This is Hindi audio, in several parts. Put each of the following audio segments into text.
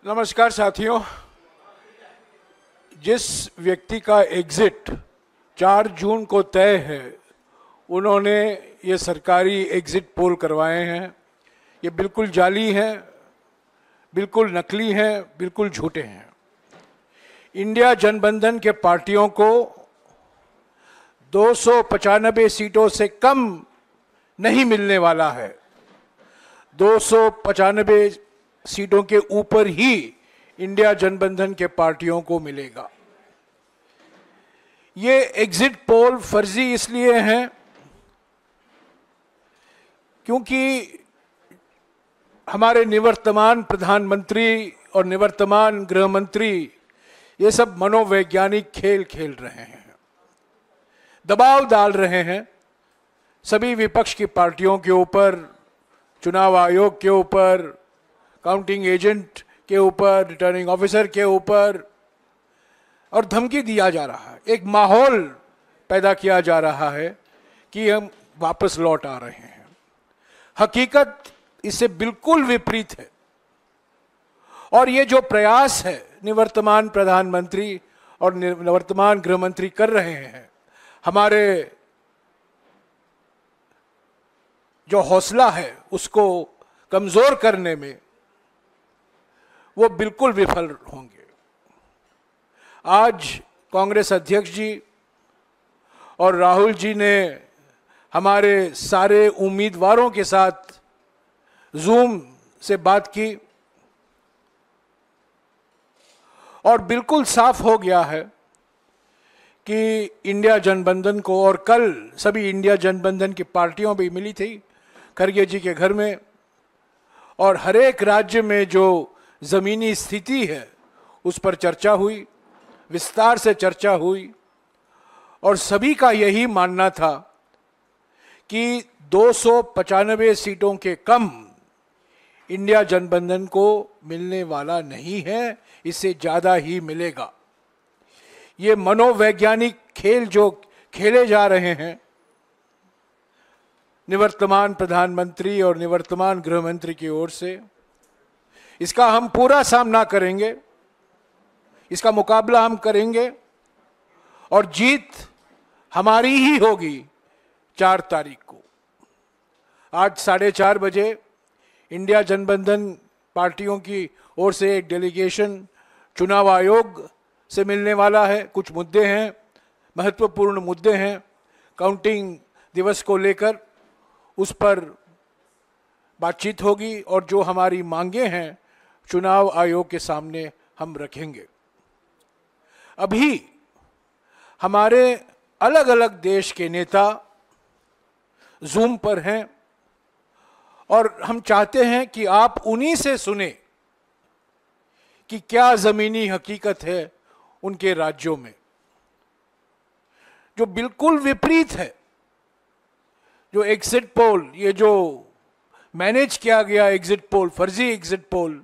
नमस्कार साथियों। जिस व्यक्ति का एग्जिट 4 जून को तय है, उन्होंने ये सरकारी एग्जिट पोल करवाए हैं। ये बिल्कुल जाली हैं, बिल्कुल नकली हैं, बिल्कुल झूठे हैं। इंडिया जनबंधन के पार्टियों को 295 सीटों से कम नहीं मिलने वाला है। 295 सीटों के ऊपर ही इंडिया जनबंधन के पार्टियों को मिलेगा। ये एग्जिट पोल फर्जी इसलिए हैं क्योंकि हमारे निवर्तमान प्रधानमंत्री और निवर्तमान गृह मंत्री ये सब मनोवैज्ञानिक खेल खेल रहे हैं, दबाव डाल रहे हैं सभी विपक्ष की पार्टियों के ऊपर, चुनाव आयोग के ऊपर, काउंटिंग एजेंट के ऊपर, रिटर्निंग ऑफिसर के ऊपर, और धमकी दिया जा रहा है। एक माहौल पैदा किया जा रहा है कि हम वापस लौट आ रहे हैं। हकीकत इससे बिल्कुल विपरीत है। और ये जो प्रयास है निवर्तमान प्रधानमंत्री और निवर्तमान गृह मंत्री कर रहे हैं, हमारे जो हौसला है उसको कमजोर करने में वो बिल्कुल विफल होंगे। आज कांग्रेस अध्यक्ष जी और राहुल जी ने हमारे सारे उम्मीदवारों के साथ जूम से बात की और बिल्कुल साफ हो गया है कि इंडिया जनबंधन को, और कल सभी इंडिया जनबंधन की पार्टियों भी मिली थी खरगे जी के घर में, और हर एक राज्य में जो जमीनी स्थिति है उस पर चर्चा हुई, विस्तार से चर्चा हुई, और सभी का यही मानना था कि 295 सीटों के कम इंडिया जनबंधन को मिलने वाला नहीं है, इससे ज्यादा ही मिलेगा। ये मनोवैज्ञानिक खेल जो खेले जा रहे हैं निवर्तमान प्रधानमंत्री और निवर्तमान गृह मंत्री की ओर से, इसका हम पूरा सामना करेंगे, इसका मुकाबला हम करेंगे और जीत हमारी ही होगी 4 तारीख को। आज 4:30 बजे इंडिया जनबंधन पार्टियों की ओर से एक डेलीगेशन चुनाव आयोग से मिलने वाला है। कुछ मुद्दे हैं, महत्वपूर्ण मुद्दे हैं काउंटिंग दिवस को लेकर, उस पर बातचीत होगी और जो हमारी मांगे हैं चुनाव आयोग के सामने हम रखेंगे। अभी हमारे अलग अलग देश के नेता जूम पर हैं और हम चाहते हैं कि आप उन्हीं से सुने कि क्या जमीनी हकीकत है उनके राज्यों में, जो बिल्कुल विपरीत है। जो एग्जिट पोल, ये जो मैनेज किया गया एग्जिट पोल, फर्जी एग्जिट पोल,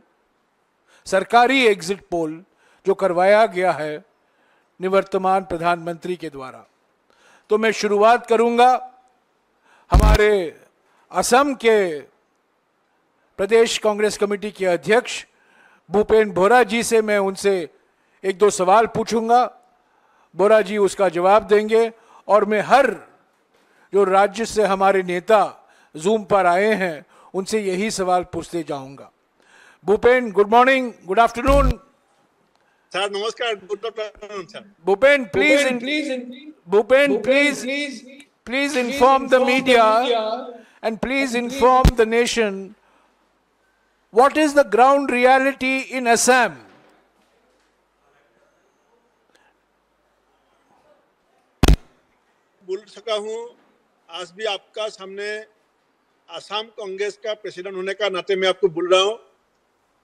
सरकारी एग्जिट पोल जो करवाया गया है निवर्तमान प्रधानमंत्री के द्वारा, तो मैं शुरुआत करूंगा हमारे असम के प्रदेश कांग्रेस कमेटी के अध्यक्ष भूपेन बोहरा जी से। मैं उनसे 1-2 सवाल पूछूंगा, बोहरा जी उसका जवाब देंगे, और मैं हर जो राज्य से हमारे नेता जूम पर आए हैं उनसे यही सवाल पूछते जाऊंगा। Bhupen, good morning, good afternoon. Sir नमस्कार, good afternoon sir. Bhupen, please inform the media and please inform the nation what is the ground reality in Assam. बोल सका हूँ आज भी आपका सामने असम कांग्रेस का प्रेसिडेंट होने का नाते मैं आपको बोल रहा हूँ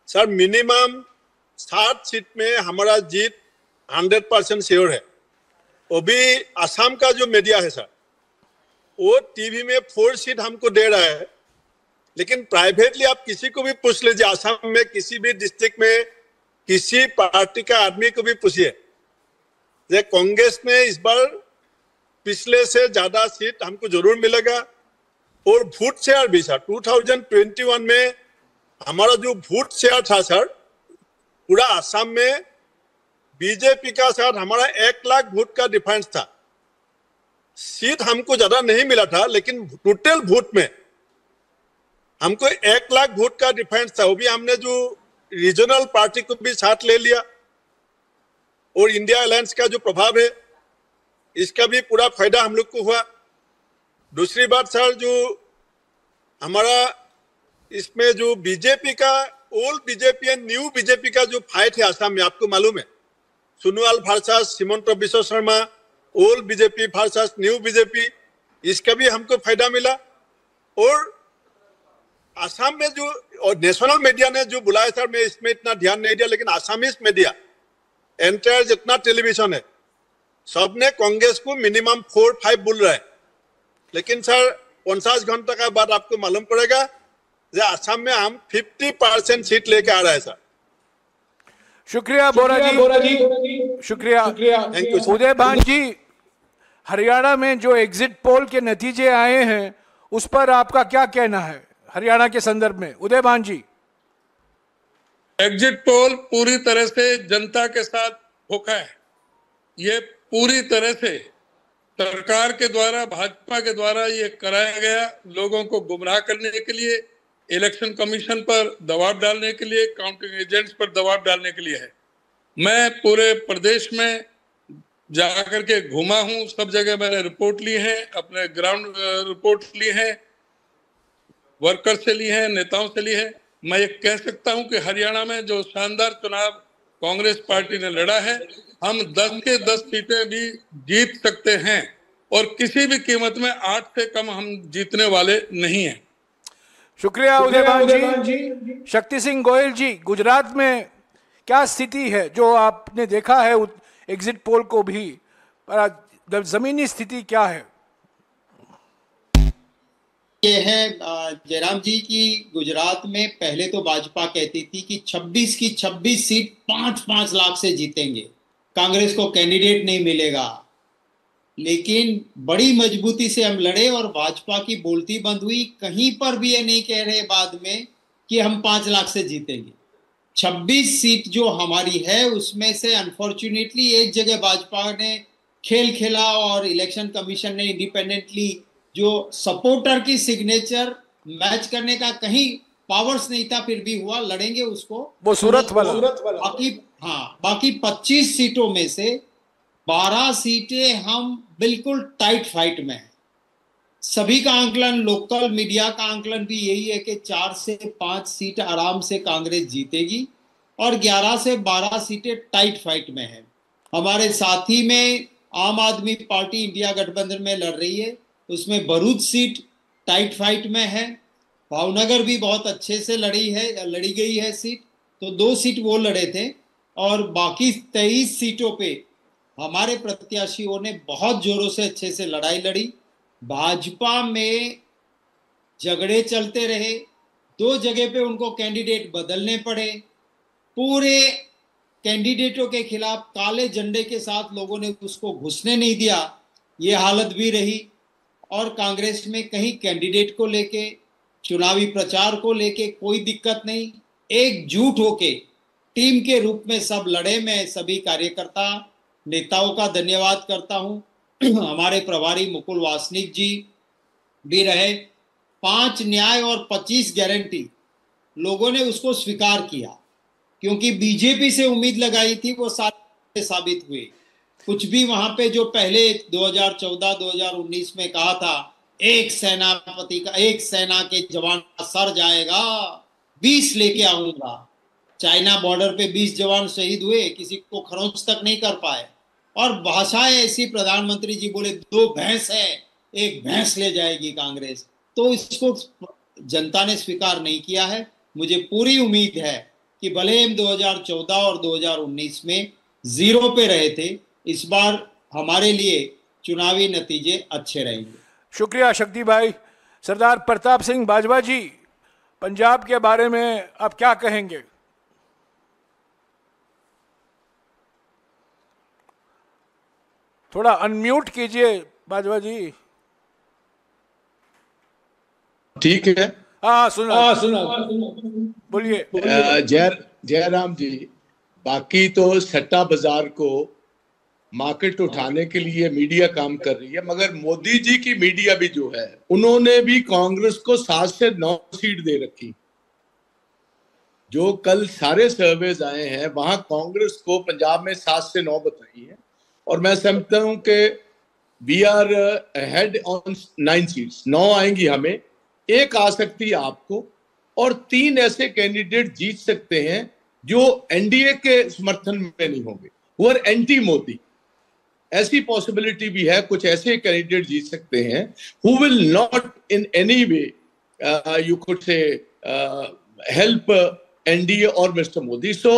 सर, मिनिमम 60 सीट में हमारा जीत 100% श्योर है। वो भी असम का जो मीडिया है सर, वो टीवी में 4 सीट हमको दे रहा है, लेकिन प्राइवेटली आप किसी को भी पूछ लीजिए, असम में किसी भी डिस्ट्रिक्ट में किसी पार्टी का आदमी को भी पूछिए, कांग्रेस में इस बार पिछले से ज्यादा सीट हमको जरूर मिलेगा। और वोट शेयर भी सर 2021 में हमारा जो वोट शेयर था सर पूरा असम में बीजेपी का साथ हमारा 1 लाख वोट का डिफरेंस था। सीट हमको ज्यादा नहीं मिला था, लेकिन टोटल वोट में हमको 1 लाख वोट का डिफरेंस था। वो भी हमने जो रीजनल पार्टी को भी साथ ले लिया, और इंडिया अलायंस का जो प्रभाव है इसका भी पूरा फायदा हम लोग को हुआ। दूसरी बात सर, जो हमारा इसमें जो बीजेपी का old BJP and new BJP का जो फाइट है असम में, आपको मालूम है, Sonowal versus Himanta Biswa Sharma, old BJP versus new BJP, इसका भी हमको फायदा मिला। और असम में जो और नेशनल मीडिया ने जो बुलाया सर, मैं इसमें इतना ध्यान नहीं दिया, लेकिन आसामीज मीडिया एंटायर जितना टेलीविजन है सबने कांग्रेस को मिनिमम 4-5 बोल रहा है। लेकिन सर 50 घंटा का बाद आपको मालूम पड़ेगा कि असम में हम 50% सीट लेके आ रहे हैं सर। शुक्रिया बोरा जी, शुक्रिया। थैंक यू उदय भान जी, हरियाणा में जो एग्जिट पोल के नतीजे आए हैं उस पर आपका क्या कहना है हरियाणा के संदर्भ में? उदय भान जी, एग्जिट पोल पूरी तरह से जनता के साथ धोखा है। ये पूरी तरह से सरकार के द्वारा, भाजपा के द्वारा ये कराया गया, लोगों को गुमराह करने के लिए, इलेक्शन कमीशन पर दबाव डालने के लिए, काउंटिंग एजेंट्स पर दबाव डालने के लिए है। मैं पूरे प्रदेश में जाकर के घूमा हूं, सब जगह मैंने रिपोर्ट ली है, अपने ग्राउंड रिपोर्ट ली है, वर्कर से ली है, नेताओं से ली है। मैं ये कह सकता हूं कि हरियाणा में जो शानदार चुनाव कांग्रेस पार्टी ने लड़ा है, हम 10 के 10 सीटें भी जीत सकते हैं, और किसी भी कीमत में 8 से कम हम जीतने वाले नहीं हैं। शुक्रिया उदय भान जी। शक्ति सिंह गोयल जी, गुजरात में क्या स्थिति है जो आपने देखा है एग्जिट पोल को भी, पर जमीनी स्थिति क्या है? ये है जयराम जी की गुजरात में पहले तो भाजपा कहती थी कि 26 की 26 सीट 5-5 लाख से जीतेंगे, कांग्रेस को कैंडिडेट नहीं मिलेगा। लेकिन बड़ी मजबूती से हम लड़े और भाजपा की बोलती बंद हुई। कहीं पर भी ये नहीं कह रहे बाद में कि हम 5 लाख से जीतेंगे। 26 सीट जो हमारी है उसमें से अनफॉर्चुनेटली एक जगह भाजपा ने खेल खेला और इलेक्शन कमीशन ने इंडिपेंडेंटली जो सपोर्टर की सिग्नेचर मैच करने का कहीं पावर्स नहीं था, फिर भी हुआ, लड़ेंगे उसको। वो सूरत वाला। बाकी 25 सीटों में से 12 सीटें हम बिल्कुल टाइट फाइट में हैं। सभी का आंकलन, लोकल मीडिया का आंकलन भी यही है कि 4 से 5 सीट आराम से कांग्रेस जीतेगी और 11 से 12 सीटें टाइट फाइट में हैं। हमारे साथी में आम आदमी पार्टी इंडिया गठबंधन में लड़ रही है, उसमें भरूच सीट टाइट फाइट में है। भावनगर भी बहुत अच्छे से लड़ी गई है सीट, तो 2 सीट वो लड़े थे, और बाकी 23 सीटों पे हमारे प्रत्याशियों ने बहुत जोरों से अच्छे से लड़ाई लड़ी। भाजपा में झगड़े चलते रहे, 2 जगह पे उनको कैंडिडेट बदलने पड़े, पूरे कैंडिडेटों के खिलाफ काले झंडे के साथ लोगों ने उसको घुसने नहीं दिया, ये हालत भी रही। और कांग्रेस में कहीं कैंडिडेट को लेके, चुनावी प्रचार को लेके कोई दिक्कत नहीं, एकजुट होके टीम के रूप में सब लड़े। मैं सभी कार्यकर्ता नेताओं का धन्यवाद करता हूं। हमारे प्रभारी मुकुल वासनिक जी भी रहे। 5 न्याय और 25 गारंटी लोगों ने उसको स्वीकार किया, क्योंकि बीजेपी से उम्मीद लगाई थी वो सारे साबित हुए। कुछ भी वहां पे जो पहले 2014-2019 में कहा था, एक सेना के जवान का सर जाएगा, 20 लेके आऊंगा। चाइना बॉर्डर पे 20 जवान शहीद हुए, किसी को खरोंच तक नहीं कर पाए। और भाषाएं ऐसी, प्रधानमंत्री जी बोले 2 भैंस है, 1 भैंस ले जाएगी कांग्रेस। तो इसको जनता ने स्वीकार नहीं किया है। मुझे पूरी उम्मीद है कि भले हम 2014 और 2019 में 0 पे रहे थे, इस बार हमारे लिए चुनावी नतीजे अच्छे रहेंगे। शुक्रिया शक्ति भाई। सरदार प्रताप सिंह बाजवा जी, पंजाब के बारे में आप क्या कहेंगे? थोड़ा अनम्यूट कीजिए बाजवा जी। ठीक है, हाँ सुना बोलिए। जयराम जी, बाकी तो सट्टा बाजार को मार्केट उठाने के लिए मीडिया काम कर रही है, मगर मोदी जी की मीडिया भी जो है उन्होंने भी कांग्रेस को 7 से 9 सीट दे रखी। जो कल सारे सर्वेज आए हैं वहां कांग्रेस को पंजाब में 7 से 9 बताई है, और मैं समझता हूं कि we are head on 9 seats. 9 आएंगी हमें, 1 आ सकती है आपको, और 3 ऐसे कैंडिडेट जीत सकते हैं जो एनडीए के समर्थन में नहीं होंगे, वो आर एंटी मोदी। ऐसी पॉसिबिलिटी भी है, कुछ ऐसे कैंडिडेट जीत सकते हैं who will not in any way you could say help NDA और मिस्टर मोदी। सो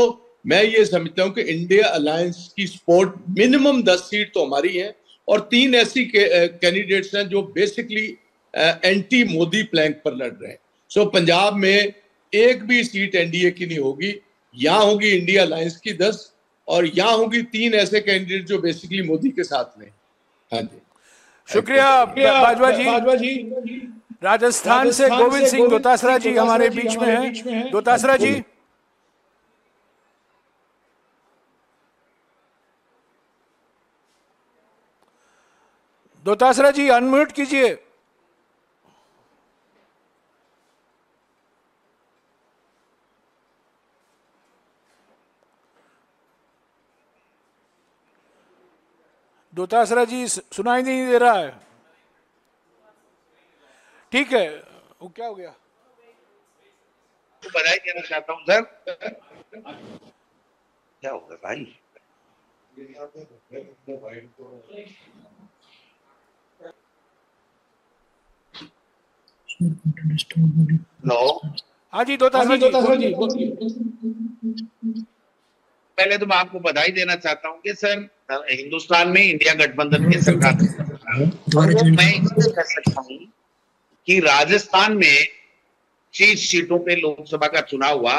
मैं ये समझता हूं कि इंडिया अलायंस की सपोर्ट मिनिमम 10 सीट तो हमारी है, और 3 ऐसी कैंडिडेट्स हैं जो बेसिकली एंटी मोदी प्लैंक पर लड़ रहे हैं। सो पंजाब में एक भी सीट एनडीए की नहीं होगी, यहाँ होगी इंडिया अलायंस की 10, और यहाँ होगी 3 ऐसे कैंडिडेट जो बेसिकली मोदी के साथ में। हाँ जी, शुक्रिया बाजवा जी। राजस्थान से गोविंद सिंह दोतासरा जी हमारे बीच में हैं। दोतासरा जी, दोतासरा जी अनम्यूट कीजिए। दोतासरा जी सुनाई नहीं दे रहा है। ठीक है, वो क्या हो गया? बधाई देना चाहता हूँ सर। क्या होगा भाई? नो, हाँ जी दोतासरा जी। पहले तो मैं आपको बधाई देना चाहता हूँ कि सर हिंदुस्तान में इंडिया गठबंधन की सरकार, मैं इसलिए कह सकता हूँ कि राजस्थान में 30 सीटों पे लोकसभा का चुनाव हुआ,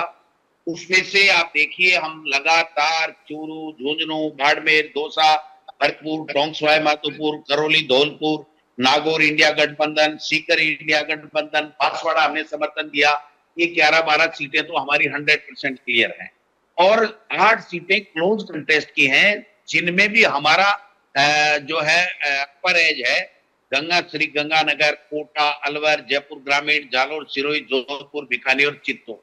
उसमें से आप देखिए हम लगातार चूरू, झुंझुनू, बाड़मेर, दौसा, भरतपुर, टोंक सवाई माधोपुर, करौली, धौलपुर, नागौर इंडिया गठबंधन, सीकर इंडिया गठबंधन, बांसवाड़ा हमने समर्थन दिया। ये 11-12 सीटें तो हमारी 100% क्लियर हैं, और 8 सीटें क्लोज कंटेस्ट की हैं, जिनमें भी हमारा जो है अपर एज है गंगा, श्री गंगानगर, कोटा, अलवर, जयपुर ग्रामीण, जालोर, सिरोही, जोधपुर, बीकानेर और चित्तौड़।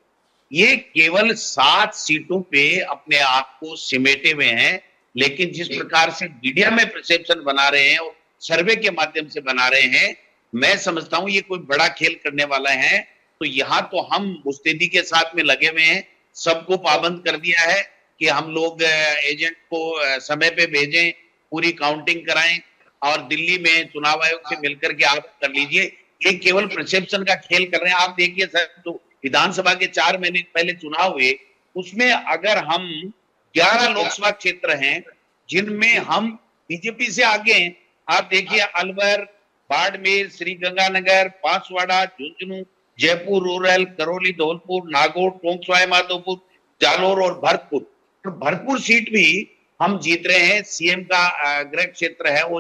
ये केवल 7 सीटों पे अपने आप को सिमेटे हुए हैं, लेकिन जिस प्रकार से मीडिया में परसेप्शन बना रहे हैं और सर्वे के माध्यम से बना रहे हैं, मैं समझता हूं ये कोई बड़ा खेल करने वाला है। तो यहाँ तो हम मुस्तैदी के साथ में लगे हुए हैं, सबको पाबंद कर दिया है कि हम लोग एजेंट को समय पे भेजें, पूरी काउंटिंग कराएं, और दिल्ली में चुनाव आयोग से मिलकर के आप कर लीजिए। ये केवल परसेप्शन का खेल कर रहे हैं। आप देखिए सर, तो विधानसभा के 4 महीने पहले चुनाव हुए, उसमें अगर हम 11 लोकसभा क्षेत्र हैं जिनमें हम बीजेपी से आगे हैं, आप देखिए अलवर, बाड़मेर, श्री गंगानगर, बांसवाड़ा, झुंझुनू, जयपुर रूरल, करौली, धौलपुर, नागौर, टोंक सवाई माधोपुर, जालोर और भरतपुर। तो भरतपुर सीट भी हम जीत रहे हैं, सीएम का गृह क्षेत्र है वो,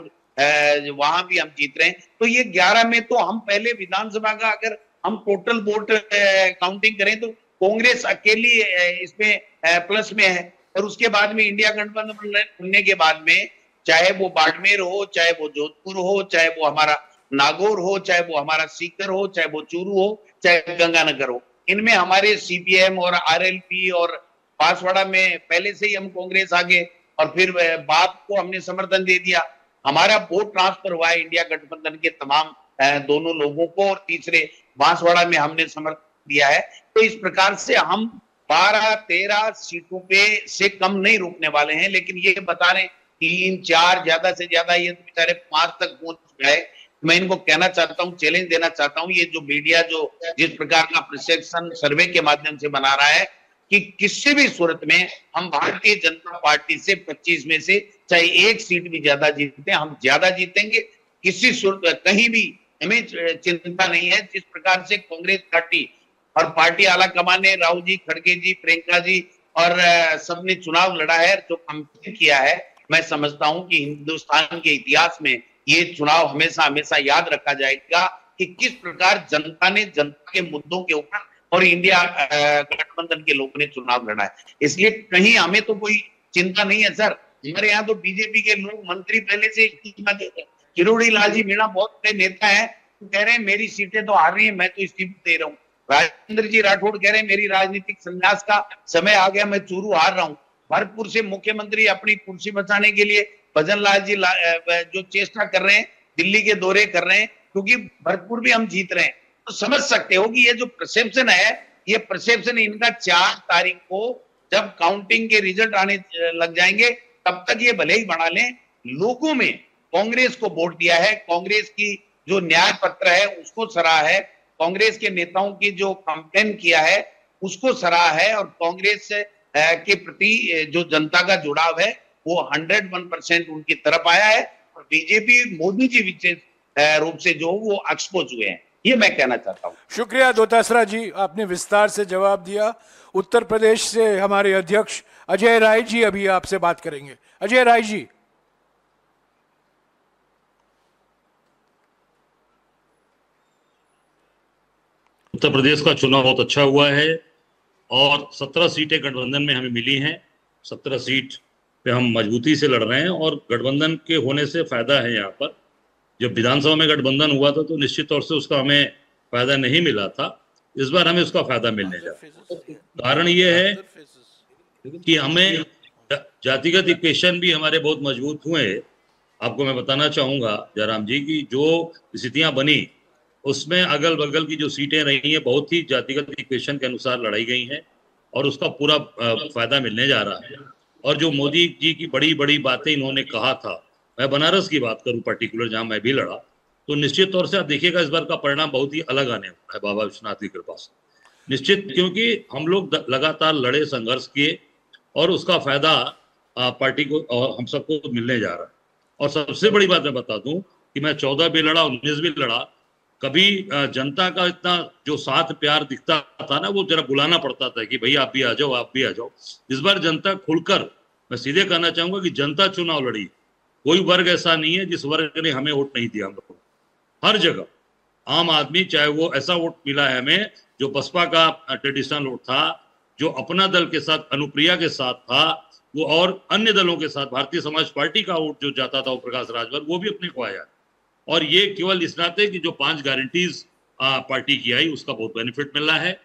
वहां भी हम जीत रहे हैं। तो ये 11 में तो हम पहले विधानसभा का अगर हम टोटल वोट काउंटिंग करें तो कांग्रेस अकेली इसमें प्लस में है, और उसके बाद में इंडिया गठबंधन बनने के बाद में चाहे वो बाड़मेर हो, चाहे वो जोधपुर हो, चाहे वो हमारा नागौर हो, चाहे वो हमारा सीकर हो, चाहे वो चूरू हो, चाहे गंगानगर हो, इनमें हमारे सीपीएम और आरएलपी और बांसवाड़ा में पहले से ही हम कांग्रेस आगे, और फिर बाप को हमने समर्थन दे दिया। हमारा वोट ट्रांसफर हुआ है इंडिया गठबंधन के तमाम दोनों लोगों को, और तीसरे बांसवाड़ा में हमने समर्थन दिया है। तो इस प्रकार से हम 12-13 सीटों पे से कम नहीं रुकने वाले हैं, लेकिन ये बता रहे 3-4 ज्यादा से ज्यादा ये तो बेचारे 5 तक पहुंच गए। मैं इनको कहना चाहता हूं, चैलेंज देना चाहता हूं, ये जो मीडिया जो जिस प्रकार का परसेप्शन सर्वे के माध्यम से बना रहा है कि किसी भी सूरत में हम भारतीय जनता पार्टी से 25 में से चाहे 1 सीट भी ज्यादा जीते, हम ज्यादा जीतेंगे। किसी सूरत कहीं भी हमें चिंता नहीं है। जिस प्रकार से कांग्रेस पार्टी और पार्टी आला कमान ने राहुल जी, खड़गे जी, प्रियंका जी और सबने चुनाव लड़ा है, जो कंपेन किया है, मैं समझता हूं कि हिंदुस्तान के इतिहास में ये चुनाव हमेशा हमेशा याद रखा जाएगा कि किस प्रकार जनता ने जनता के मुद्दों के ऊपर और इंडिया गठबंधन के लोगों ने चुनाव लड़ा है। इसलिए कहीं हमें तो कोई चिंता नहीं है सर। हमारे यहाँ तो बीजेपी के लोग मंत्री पहले से इस्तीफा दे रहे हैं। किरोड़ी लाल जी मीणा बहुत बड़े नेता है, कह रहे हैं मेरी सीटें तो हार रही है, मैं तो इस्तीफा दे रहा हूँ। राजेंद्र जी राठौड़ कह रहे हैं मेरी राजनीतिक संन्यास का समय आ गया, मैं चूरू हार रहा हूँ। भरतपुर से मुख्यमंत्री अपनी कुर्सी बचाने के लिए भजन लाल जी जो चेष्टा कर रहे हैं, दिल्ली के दौरे कर रहे हैं, क्योंकि भरतपुर भी हम जीत रहे हैं। तो समझ सकते हो कि ये जो परसेप्शन है, ये परसेप्शन इनका 4 तारीख को जब काउंटिंग के रिजल्ट आने लग जाएंगे, तब तक ये भले ही बढ़ा लें। लोगों में कांग्रेस को वोट दिया है, कांग्रेस की जो न्याय पत्र है उसको सराहा है, कांग्रेस के नेताओं की जो कंपेन किया है उसको सराहा है, और कांग्रेस के प्रति जो जनता का जुड़ाव है वो 101% उनकी तरफ आया है। और बीजेपी मोदी जी विशेष रूप से जो वो एक्सपोज हुए हैं, ये मैं कहना चाहता हूँ। शुक्रिया दोतासरा जी, आपने विस्तार से जवाब दिया। उत्तर प्रदेश से हमारे अध्यक्ष अजय राय जी अभी आपसे बात करेंगे। अजय राय जी। उत्तर प्रदेश का चुनाव बहुत अच्छा हुआ है और 17 सीटें गठबंधन में हमें मिली हैं। 17 सीट पे हम मजबूती से लड़ रहे हैं और गठबंधन के होने से फायदा है। यहाँ पर जब विधानसभा में गठबंधन हुआ था तो निश्चित तौर से उसका हमें फायदा नहीं मिला था। इस बार हमें उसका फायदा मिलने जा रहा है। कारण ये है कि हमें जातिगत इक्वेशन भी हमारे बहुत मजबूत हुए। आपको मैं बताना चाहूंगा जयराम जी की जो स्थितियां बनी उसमें अगल बगल की जो सीटें रही हैं बहुत ही जातिगत इक्वेशन के अनुसार लड़ाई गई हैं और उसका पूरा फायदा मिलने जा रहा है। और जो मोदी जी की बड़ी बड़ी बातें इन्होंने कहा था, मैं बनारस की बात करूं पर्टिकुलर जहां मैं भी लड़ा, तो निश्चित तौर से आप देखिएगा इस बार का परिणाम बहुत ही अलग आने वाला है बाबा विश्वनाथ की कृपा से। निश्चित, क्योंकि हम लोग लगातार लड़े, संघर्ष किए और उसका फायदा पार्टी को और हम सबको मिलने जा रहा है। और सबसे बड़ी बात मैं बता दूं कि मैं 14 भी लड़ा, 19 भी लड़ा, कभी जनता का इतना जो साथ प्यार दिखता था ना, वो जरा बुलाना पड़ता था कि भाई आप भी आ जाओ, आप भी आ जाओ। इस बार जनता खुलकर, मैं सीधे कहना चाहूंगा कि जनता चुनाव लड़ी। कोई वर्ग ऐसा नहीं है जिस वर्ग ने हमें वोट नहीं दिया। हम लोग हर जगह आम आदमी, चाहे वो ऐसा वोट मिला है हमें जो बसपा का ट्रेडिशनल वोट था, जो अपना दल के साथ अनुप्रिया के साथ था, वो और अन्य दलों के साथ भारतीय समाज पार्टी का वोट जो जाता था वो प्रकाश राजभर, वो भी अपने को आया। और ये केवल इस नाते कि जो 5 गारंटीज पार्टी की आई उसका बहुत बेनिफिट मिल रहा है।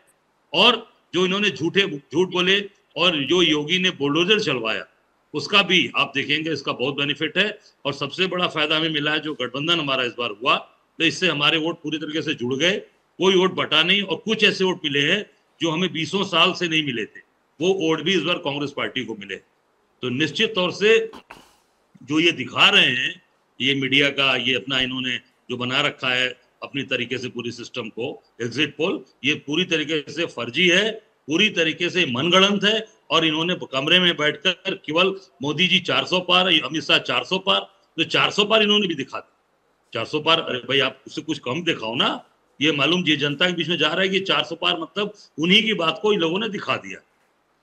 और जो इन्होंने झूठ बोले और जो योगी ने बुलडोजर चलवाया उसका भी आप देखेंगे, इसका बहुत बेनिफिट है। और सबसे बड़ा फायदा हमें मिला है जो गठबंधन हमारा इस बार हुआ, तो इससे हमारे वोट पूरी तरीके से जुड़ गए, कोई वोट बटा नहीं। और कुछ ऐसे वोट मिले हैं जो हमें 20 साल से नहीं मिले थे, वो वोट भी इस बार कांग्रेस पार्टी को मिले। तो निश्चित तौर से जो ये दिखा रहे हैं, ये मीडिया का ये अपना इन्होंने जो बना रखा है अपनी तरीके से पूरी सिस्टम को, एग्जिट पोल, ये पूरी तरीके से फर्जी है, पूरी तरीके से मनगढ़ंत है। और इन्होंने कमरे में बैठकर केवल मोदी जी 400 पार, अमित शाह 400 पार, तो 400 पार इन्होंने भी दिखा दिया। 400 पार, अरे भाई आप उससे कुछ कम दिखाओ ना। ये मालूम ये जनता के बीच में जा रहा है कि 400 पार मतलब उन्हीं की बात को इन लोगों ने दिखा दिया।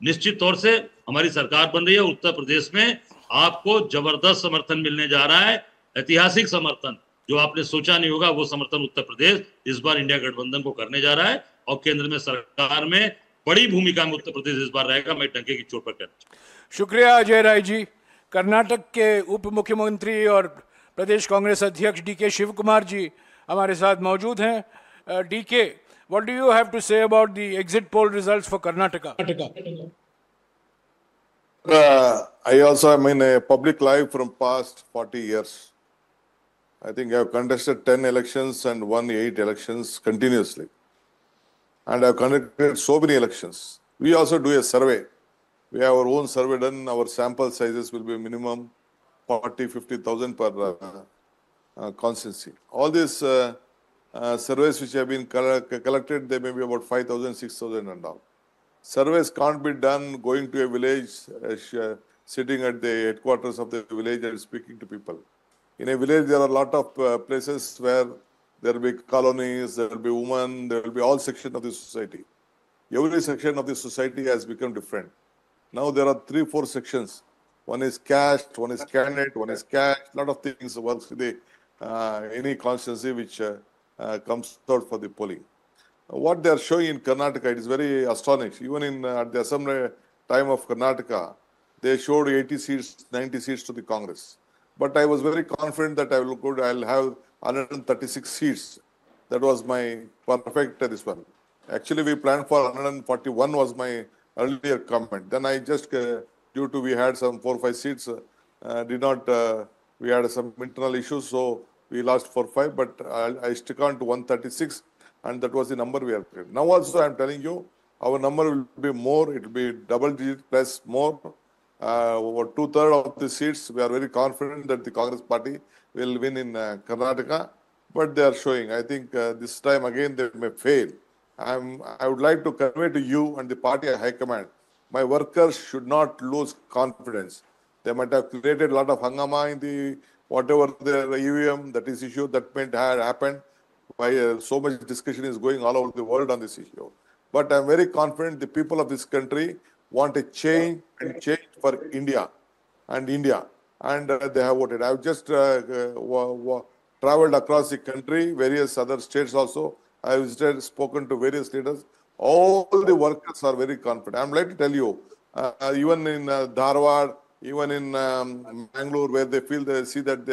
निश्चित तौर से हमारी सरकार बन रही है, उत्तर प्रदेश में आपको जबरदस्त समर्थन मिलने जा रहा है, ऐतिहासिक समर्थन, जो आपने सोचा नहीं होगा वो समर्थन उत्तर प्रदेश इस बार इंडिया गठबंधन को करने जा रहा है। और केंद्र में सरकार में बड़ी भूमिका में उत्तर प्रदेश इस बार रहेगा, मैं डंके की चोट पर कहना। शुक्रिया अजय राय जी। कर्नाटक के उप मुख्यमंत्री और प्रदेश कांग्रेस अध्यक्ष डीके शिव कुमार जी हमारे साथ मौजूद हैं। DK, what do you have to say about the exit poll results for Karnataka? I also am in a public life from past 40 years. I think I have contested 10 elections and won 8 elections continuously. And I have conducted so many elections. We also do a survey. We have our own survey done. Our sample sizes will be minimum 40,000-50,000 per constituency. All these surveys which have been collected, they may be about 5,000, 6,000 and all. Surveys can't be done going to a village, sitting at the headquarters of the village and speaking to people. In a village, there are a lot of places where there will be colonies, there will be women, there will be all sections of the society. Every section of the society has become different. Now there are 3-4 sections. One is caste, one is candidate, one is caste. A lot of things works with the any constituency which comes out for the polling. what they are showing in Karnataka, it is very astonishing. Even in at the assembly time of Karnataka, they showed 80 seats, 90 seats to the Congress. But I was very confident that I'll have 136 seats. That was my perfect this one. Actually, we planned for 141 was my earlier comment. Then I just, due to we had some 4 or 5 seats, we had some internal issues, so we lost 4 or 5, but I stuck on to 136, and that was the number we are getting. Now also I am telling you, our number will be more, it will be double digit plus more. Over 2/3 of the seats, we are very confident that the Congress party will win in Karnataka, but they are showing, I think this time again they may fail. I would like to convey to you and the party high command, my workers should not lose confidence. They might have created a lot of hangama in the whatever the EVM that is issue that might have happened. Why so much discussion is going all over the world on this issue. But I am very confident the people of this country want a change and change for India, and they have voted. I have just traveled across the country, various other states also. I have visited, spoken to various leaders. All the workers are very confident. I am like to tell you, even in Dharwad, even in Bangalore, where they feel they see that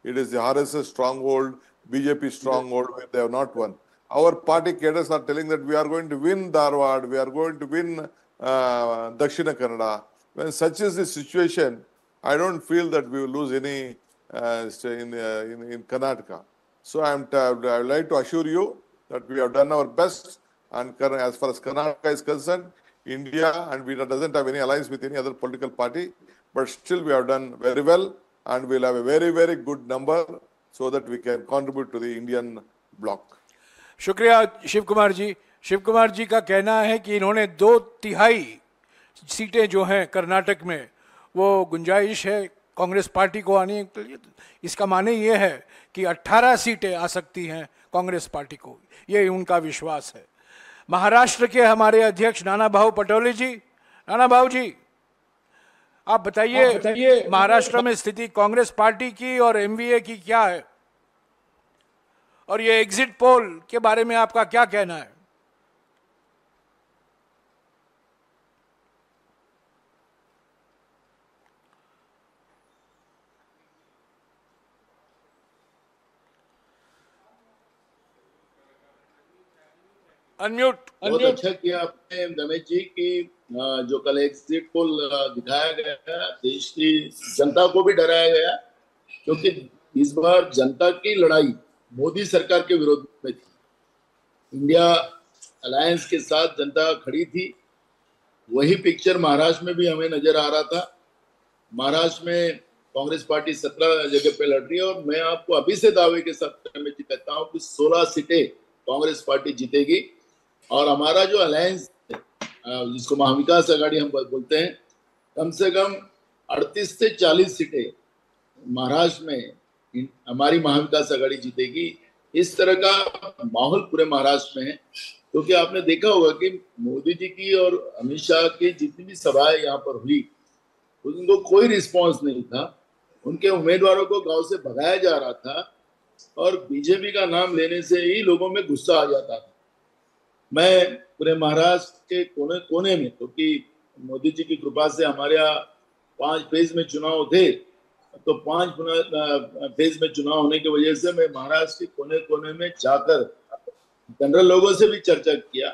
it is the RSS stronghold, BJP stronghold, where they have not won. Our party cadres are telling that we are going to win Dharwad, we are going to win Dakshina Kannada. When such is the situation, I don't feel that we will lose any in Karnataka. So I would like to assure you that we have done our best, and as far as Karnataka is concerned, India and we doesn't have any alliance with any other political party, but still we have done very well, and we'll have a very, very good number so that we can contribute to the Indian bloc. शुक्रिया शिव कुमार जी। शिव कुमार जी का कहना है कि इन्होंने 2/3 सीटें जो हैं कर्नाटक में वो गुंजाइश है कांग्रेस पार्टी को आने के लिए। इसका माने ये है कि 18 सीटें आ सकती हैं कांग्रेस पार्टी को, ये उनका विश्वास है। महाराष्ट्र के हमारे अध्यक्ष नाना भाऊ पटोले जी, नाना भाऊ जी आप बताइए महाराष्ट्र में स्थिति कांग्रेस पार्टी की और एमवीए की क्या है, और ये एग्जिट पोल के बारे में आपका क्या कहना है? अनम्यूट। बहुत अच्छा किया आपने रमेश जी की जो कल एग्जिट पोल दिखाया गया, देश की जनता को भी डराया गया, क्योंकि इस बार जनता की लड़ाई मोदी सरकार के विरोध में थी। इंडिया अलायंस के साथ जनता खड़ी थी। वही पिक्चर महाराष्ट्र में भी हमें नजर आ रहा था। महाराष्ट्र में कांग्रेस पार्टी 17 जगह पे लड़ रही है, और मैं आपको अभी से दावे के साथ कहता हूं कि 16 सीटें कांग्रेस पार्टी जीतेगी। और हमारा जो अलायंस जिसको महाविकास आघाड़ी हम बोलते हैं, कम से कम 38 से 40 सीटें महाराष्ट्र में हमारी महाविकास आघाड़ी जीतेगी। इस तरह का माहौल पूरे महाराष्ट्र में है, क्योंकि आपने देखा होगा कि मोदी जी की और अमित शाह की जितनी भी सभाएं यहाँ पर हुई, उनको कोई रिस्पांस नहीं था। उनके उम्मीदवारों को गांव से भगाया जा रहा था, और बीजेपी का नाम लेने से ही लोगों में गुस्सा आ जाता था। मैं पूरे महाराष्ट्र के कोने कोने में, क्योंकि मोदी जी की कृपा से हमारे यहाँ 5 फेज में चुनाव थे, तो 5 फेज में चुनाव होने की वजह से मैं महाराष्ट्र के कोने कोने में जाकर जनरल लोगों से भी चर्चा किया,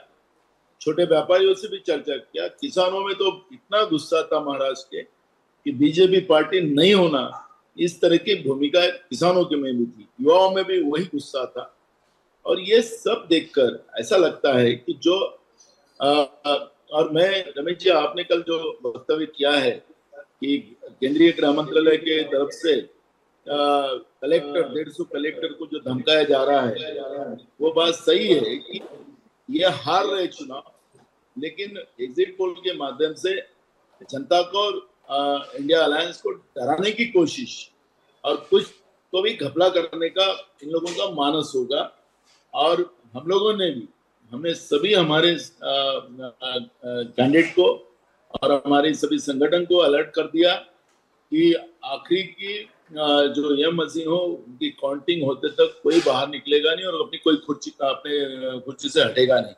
छोटे व्यापारियों से भी चर्चा किया। किसानों में तो इतना गुस्सा था महाराष्ट्र के कि बीजेपी पार्टी नहीं होना, इस तरह की भूमिका किसानों के में भी थी, युवाओं में भी वही गुस्सा था। और ये सब देखकर ऐसा लगता है कि जो और मैं रमेश जी, आपने कल जो वक्तव्य किया है कि केंद्रीय गृह मंत्रालय के तरफ से कलेक्टर 150 कलेक्टर को जो धमकाया जा रहा है, वो बात सही है कि ये हार रहे चुनाव, लेकिन एग्जिट पोल के माध्यम से जनता को इंडिया अलायंस को डराने की कोशिश और कुछ तो भी घपला करने का इन लोगों का मानस होगा। और हम लोगों ने भी, हमने सभी हमारे कैंडिडेट को और हमारे सभी संगठन को अलर्ट कर दिया कि आखिरी की जो एम मसीह हो उनकी काउंटिंग होते तक कोई बाहर निकलेगा नहीं और अपनी कोई अपने कुर्सी से हटेगा नहीं।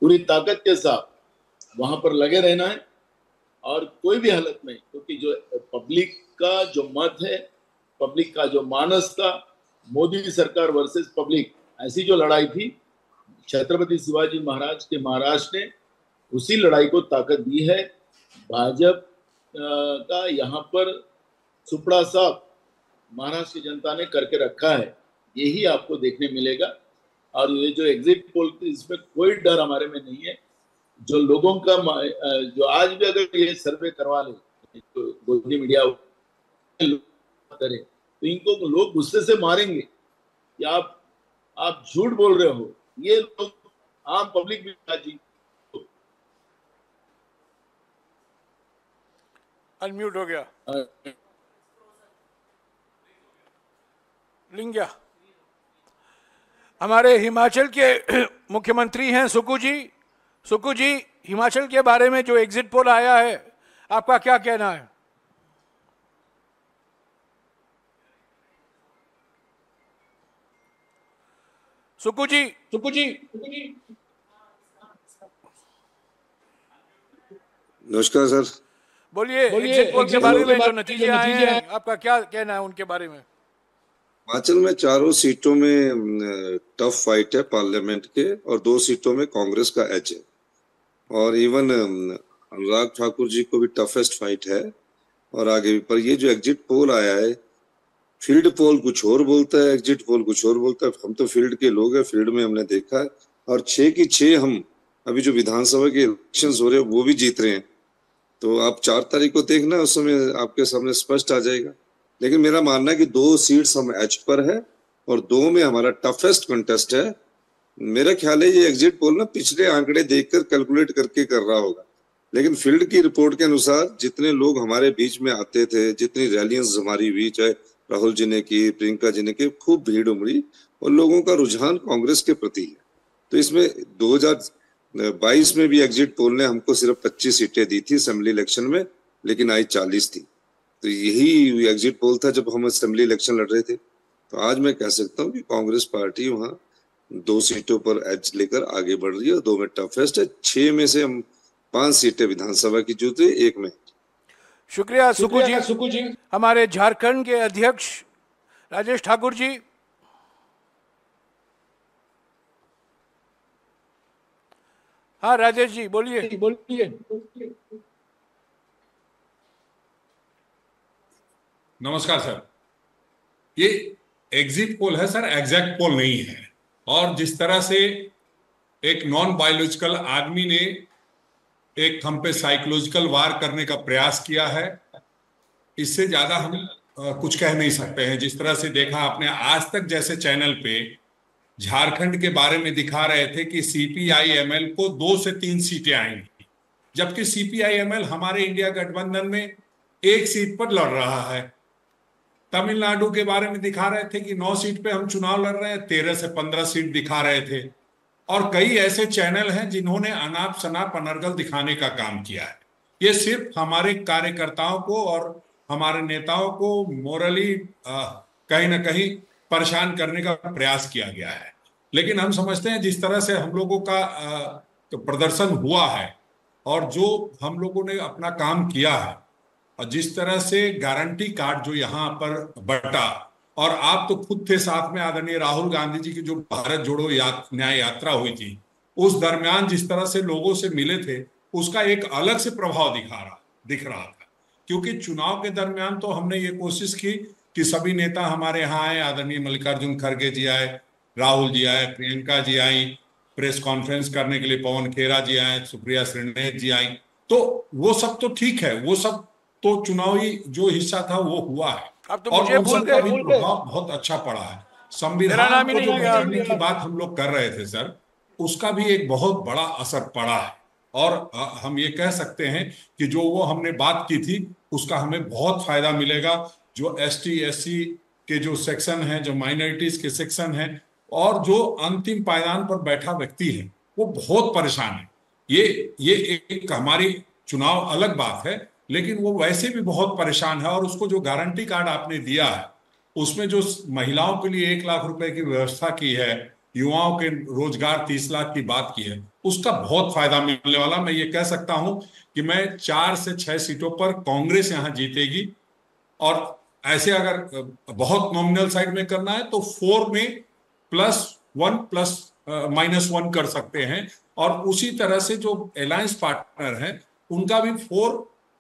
पूरी ताकत के साथ वहां पर लगे रहना है और कोई भी हालत में, क्योंकि जो पब्लिक का जो मत है, पब्लिक का जो मानस था, मोदी सरकार वर्सेस पब्लिक, ऐसी जो लड़ाई थी छत्रपति शिवाजी महाराज के महाराष्ट्र ने उसी लड़ाई को ताकत दी है। भाजपा का यहाँ पर सुपड़ा साफ महाराष्ट्र की जनता ने करके रखा है, यही आपको देखने मिलेगा। और ये जो एग्जिट पोल, इसमें कोई डर हमारे में नहीं है। जो लोगों का जो आज भी अगर ये सर्वे करवा ले, गोदी मीडिया करे, तो इनको लोग गुस्से से मारेंगे कि आप झूठ बोल रहे हो। ये लोग आम पब्लिक भी जी। अनम्यूट हो गया लिंगिया। हमारे हिमाचल के मुख्यमंत्री हैं सुक्खू जी। सुक्खू जी, हिमाचल के बारे में जो एग्जिट पोल आया है, आपका क्या कहना है? सुक्खू जी। नमस्कार सर। बोलिए एग्जिट पोल के बारे में जो नतीजे आए हैं, आपका क्या कहना है उनके बारे में? हिमाचल में 4 सीटों में टफ फाइट है पार्लियामेंट के, और 2 सीटों में कांग्रेस का एज है, और इवन अनुराग ठाकुर जी को भी टफेस्ट फाइट है और आगे भी। पर ये जो एग्जिट पोल आया है, फील्ड पोल कुछ और बोलता है, एग्जिट पोल कुछ और बोलता है। हम तो फील्ड के लोग हैं, फील्ड में हमने देखा है, और 6 की 6 हम अभी जो विधानसभा के इलेक्शंस हो रहे हैं वो भी जीत रहे हैं। तो आप 4 तारीख को देखना, उस समय आपके सामने स्पष्ट आ जाएगा। लेकिन मेरा मानना है कि 2 सीट्स हम एज पर है और 2 में हमारा टफेस्ट कंटेस्ट है। मेरा ख्याल है ये एग्जिट पोल ना पिछले आंकड़े देखकर कैलकुलेट करके कर रहा होगा, लेकिन फील्ड की रिपोर्ट के अनुसार जितने लोग हमारे बीच में आते थे, जितनी रैलियां हमारी हुई, चाहे राहुल जी ने की, प्रियंका जी ने की, खूब भीड़ उमड़ी और लोगों का रुझान कांग्रेस के प्रति है। तो इसमें 2022 में भी एग्जिट पोल ने हमको सिर्फ 25 सीटें दी थी असेंबली इलेक्शन में, लेकिन आई 40 थी। तो यही एग्जिट पोल था जब हम असेंबली इलेक्शन लड़ रहे थे। तो आज मैं कह सकता हूँ कि कांग्रेस पार्टी वहां 2 सीटों पर एज लेकर आगे बढ़ रही है, 2 में टफेस्ट है। 6 में से हम 5 सीटें विधानसभा की जीते, 1 में। शुक्रिया सुक्खू जी। हमारे झारखंड के अध्यक्ष राजेश ठाकुर जी। हाँ राजेश जी, बोलिए। नमस्कार सर। ये एग्जिट पोल है सर, एग्जैक्ट पोल नहीं है। और जिस तरह से एक नॉन बायोलॉजिकल आदमी ने एक हम पे साइकोलॉजिकल वार करने का प्रयास किया है, इससे ज्यादा हम कुछ कह नहीं सकते हैं। जिस तरह से देखा आपने, आज तक जैसे चैनल पे झारखंड के बारे में दिखा रहे थे कि CPI-ML को 2 से 3 सीटें आएंगी, जबकि CPI-ML हमारे इंडिया गठबंधन में 1 सीट पर लड़ रहा है। तमिलनाडु के बारे में दिखा रहे थे कि 9 सीट पे हम चुनाव लड़ रहे हैं, 13 से 15 सीट दिखा रहे थे। और कई ऐसे चैनल हैं जिन्होंने अनाप शनाप अनर्गल दिखाने का काम किया है। ये सिर्फ हमारे कार्यकर्ताओं को और हमारे नेताओं को मोरली कहीं ना कहीं परेशान करने का प्रयास किया गया है। लेकिन हम समझते हैं जिस तरह से हम लोगों का प्रदर्शन हुआ है और जो हम लोगों ने अपना काम किया है, और जिस तरह से गारंटी कार्ड जो यहाँ पर बटा, और आप तो खुद थे साथ में, आदरणीय राहुल गांधी जी की जो भारत जोड़ो न्याय यात्रा हुई थी, उस दरमियान जिस तरह से लोगों से मिले थे, उसका एक अलग से प्रभाव दिख रहा था। क्योंकि चुनाव के दरमियान तो हमने ये कोशिश की कि सभी नेता हमारे यहाँ आए, आदरणीय मल्लिकार्जुन खड़गे जी आए, राहुल जी आए, प्रियंका जी आई, प्रेस कॉन्फ्रेंस करने के लिए पवन खेरा जी आए, सुप्रिया श्रीनेत जी आई। तो वो सब तो ठीक है, वो सब तो चुनावी जो हिस्सा था वो हुआ है। अब तो और मुझे उन सबका भी प्रभाव बहुत अच्छा पड़ा है। संविधान को जो बदलने की बात हम लोग कर रहे थे सर, उसका भी एक बहुत बड़ा असर पड़ा है। और हम ये कह सकते हैं कि जो वो हमने बात की थी उसका हमें बहुत फायदा मिलेगा। जो ST SC के जो सेक्शन हैं, जो माइनॉरिटीज के सेक्शन हैं, और जो अंतिम पायदान पर बैठा व्यक्ति है, वो बहुत परेशान है। ये एक हमारी चुनाव अलग बात है, लेकिन वो वैसे भी बहुत परेशान है। और उसको जो गारंटी कार्ड आपने दिया है, उसमें जो महिलाओं के लिए 1 लाख रुपए की व्यवस्था की है, युवाओं के रोजगार 30 लाख की बात की है, उसका बहुत फायदा मिलने वाला। मैं ये कह सकता हूं कि मैं 4 से 6 सीटों पर कांग्रेस यहां जीतेगी। और ऐसे अगर बहुत नॉमिनल साइड में करना है तो 4 में +1 प्लस -1 कर सकते हैं। और उसी तरह से जो अलायंस पार्टनर हैं उनका भी 4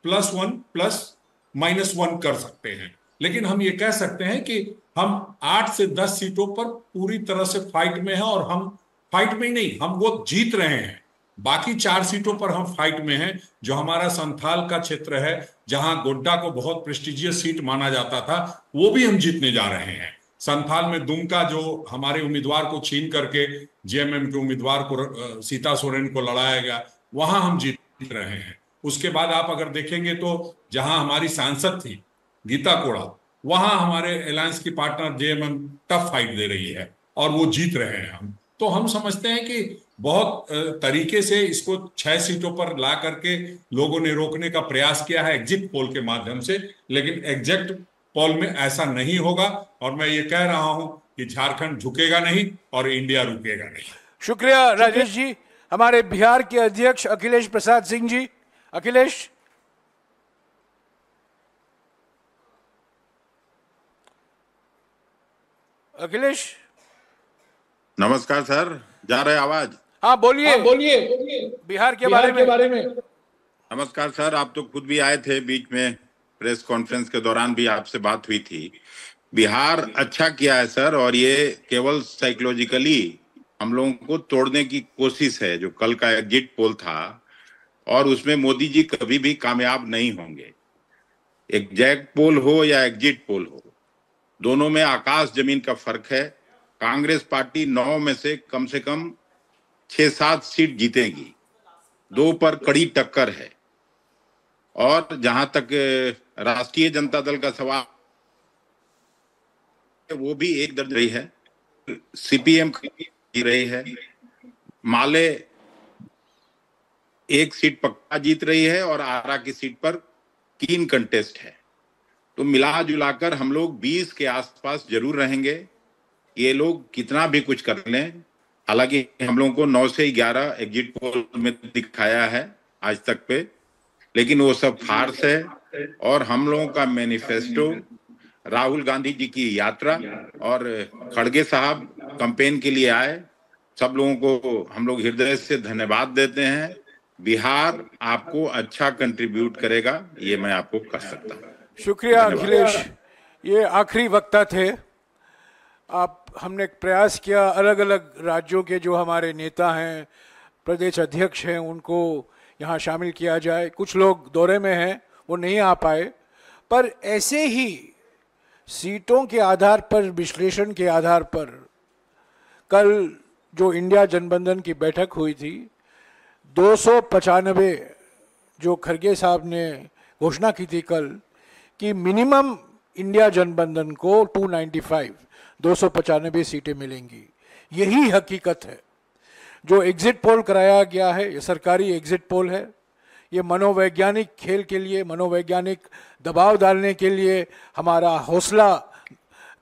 +1 प्लस -1 कर सकते हैं। लेकिन हम ये कह सकते हैं कि हम 8 से 10 सीटों पर पूरी तरह से फाइट में हैं। और हम फाइट में ही नहीं, हम वो जीत रहे हैं। बाकी 4 सीटों पर हम फाइट में हैं, जो हमारा संथाल का क्षेत्र है, जहां गोड्डा को बहुत प्रेस्टिजियस सीट माना जाता था, वो भी हम जीतने जा रहे हैं। संथाल में दुमका जो हमारे उम्मीदवार को छीन करके जेएमएम के उम्मीदवार को सीता सोरेन को लड़ाया गया, वहां हम जीत रहे हैं। उसके बाद आप अगर देखेंगे तो जहां हमारी सांसद थी गीता कोड़ा, वहां हमारे अलायंस की पार्टनर जेएमएम टफ फाइट दे रही है और वो जीत रहे हैं। हम तो हम समझते हैं कि बहुत तरीके से इसको 6 सीटों पर ला करके लोगों ने रोकने का प्रयास किया है एग्जिट पोल के माध्यम से, लेकिन एग्जिट पोल में ऐसा नहीं होगा। और मैं ये कह रहा हूं कि झारखंड झुकेगा नहीं और इंडिया रुकेगा नहीं। शुक्रिया राजेश जी। हमारे बिहार के अध्यक्ष अखिलेश प्रसाद सिंह जी। अखिलेश। अखिलेश नमस्कार सर, जा रहे आवाज? हाँ बोलिए बिहार के बारे में। नमस्कार सर, आप तो खुद भी आए थे बीच में, प्रेस कॉन्फ्रेंस के दौरान भी आपसे बात हुई थी। बिहार अच्छा किया है सर, और ये केवल साइकोलॉजिकली हम लोगों को तोड़ने की कोशिश है। जो कल का एग्जिट पोल था, और उसमें मोदी जी कभी भी कामयाब नहीं होंगे। एग्जिट पोल हो या एग्जिट पोल हो, दोनों में आकाश जमीन का फर्क है। कांग्रेस पार्टी 9 में से कम 6-7 सीट जीतेगी, 2 पर कड़ी टक्कर है। और जहां तक राष्ट्रीय जनता दल का सवाल, वो भी 1 दर्ज रही है, सीपीएम जीत रही है, माले 1 सीट पक्का जीत रही है, और आरा की सीट पर कीन कंटेस्ट है। तो मिला जुलाकर हम लोग 20 के आसपास जरूर रहेंगे। ये लोग कितना भी कुछ कर लें, हालांकि हम लोगों को 9 से 11 एग्जिट पोल में दिखाया है आज तक पे, लेकिन वो सब फार्स है। और हम लोगों का मैनिफेस्टो, राहुल गांधी जी की यात्रा, और खड़गे साहब कैंपेन के लिए आए, सब लोगों को हम लोग हृदय से धन्यवाद देते हैं। बिहार आपको अच्छा कंट्रीब्यूट करेगा, ये मैं आपको कह सकता हूँ। शुक्रिया अखिलेश। ये आखिरी वक्ता थे। हमने प्रयास किया अलग अलग राज्यों के जो हमारे नेता हैं, प्रदेश अध्यक्ष हैं, उनको यहाँ शामिल किया जाए। कुछ लोग दौरे में हैं, वो नहीं आ पाए, पर ऐसे ही सीटों के आधार पर, विश्लेषण के आधार पर, कल जो इंडिया जनबंधन की बैठक हुई थी, 295 जो खड़गे साहब ने घोषणा की थी कल कि मिनिमम इंडिया जनबंधन को 295 सीटें मिलेंगी। यही हकीकत है। जो एग्जिट पोल कराया गया है, ये सरकारी एग्जिट पोल है। ये मनोवैज्ञानिक खेल के लिए, मनोवैज्ञानिक दबाव डालने के लिए, हमारा हौसला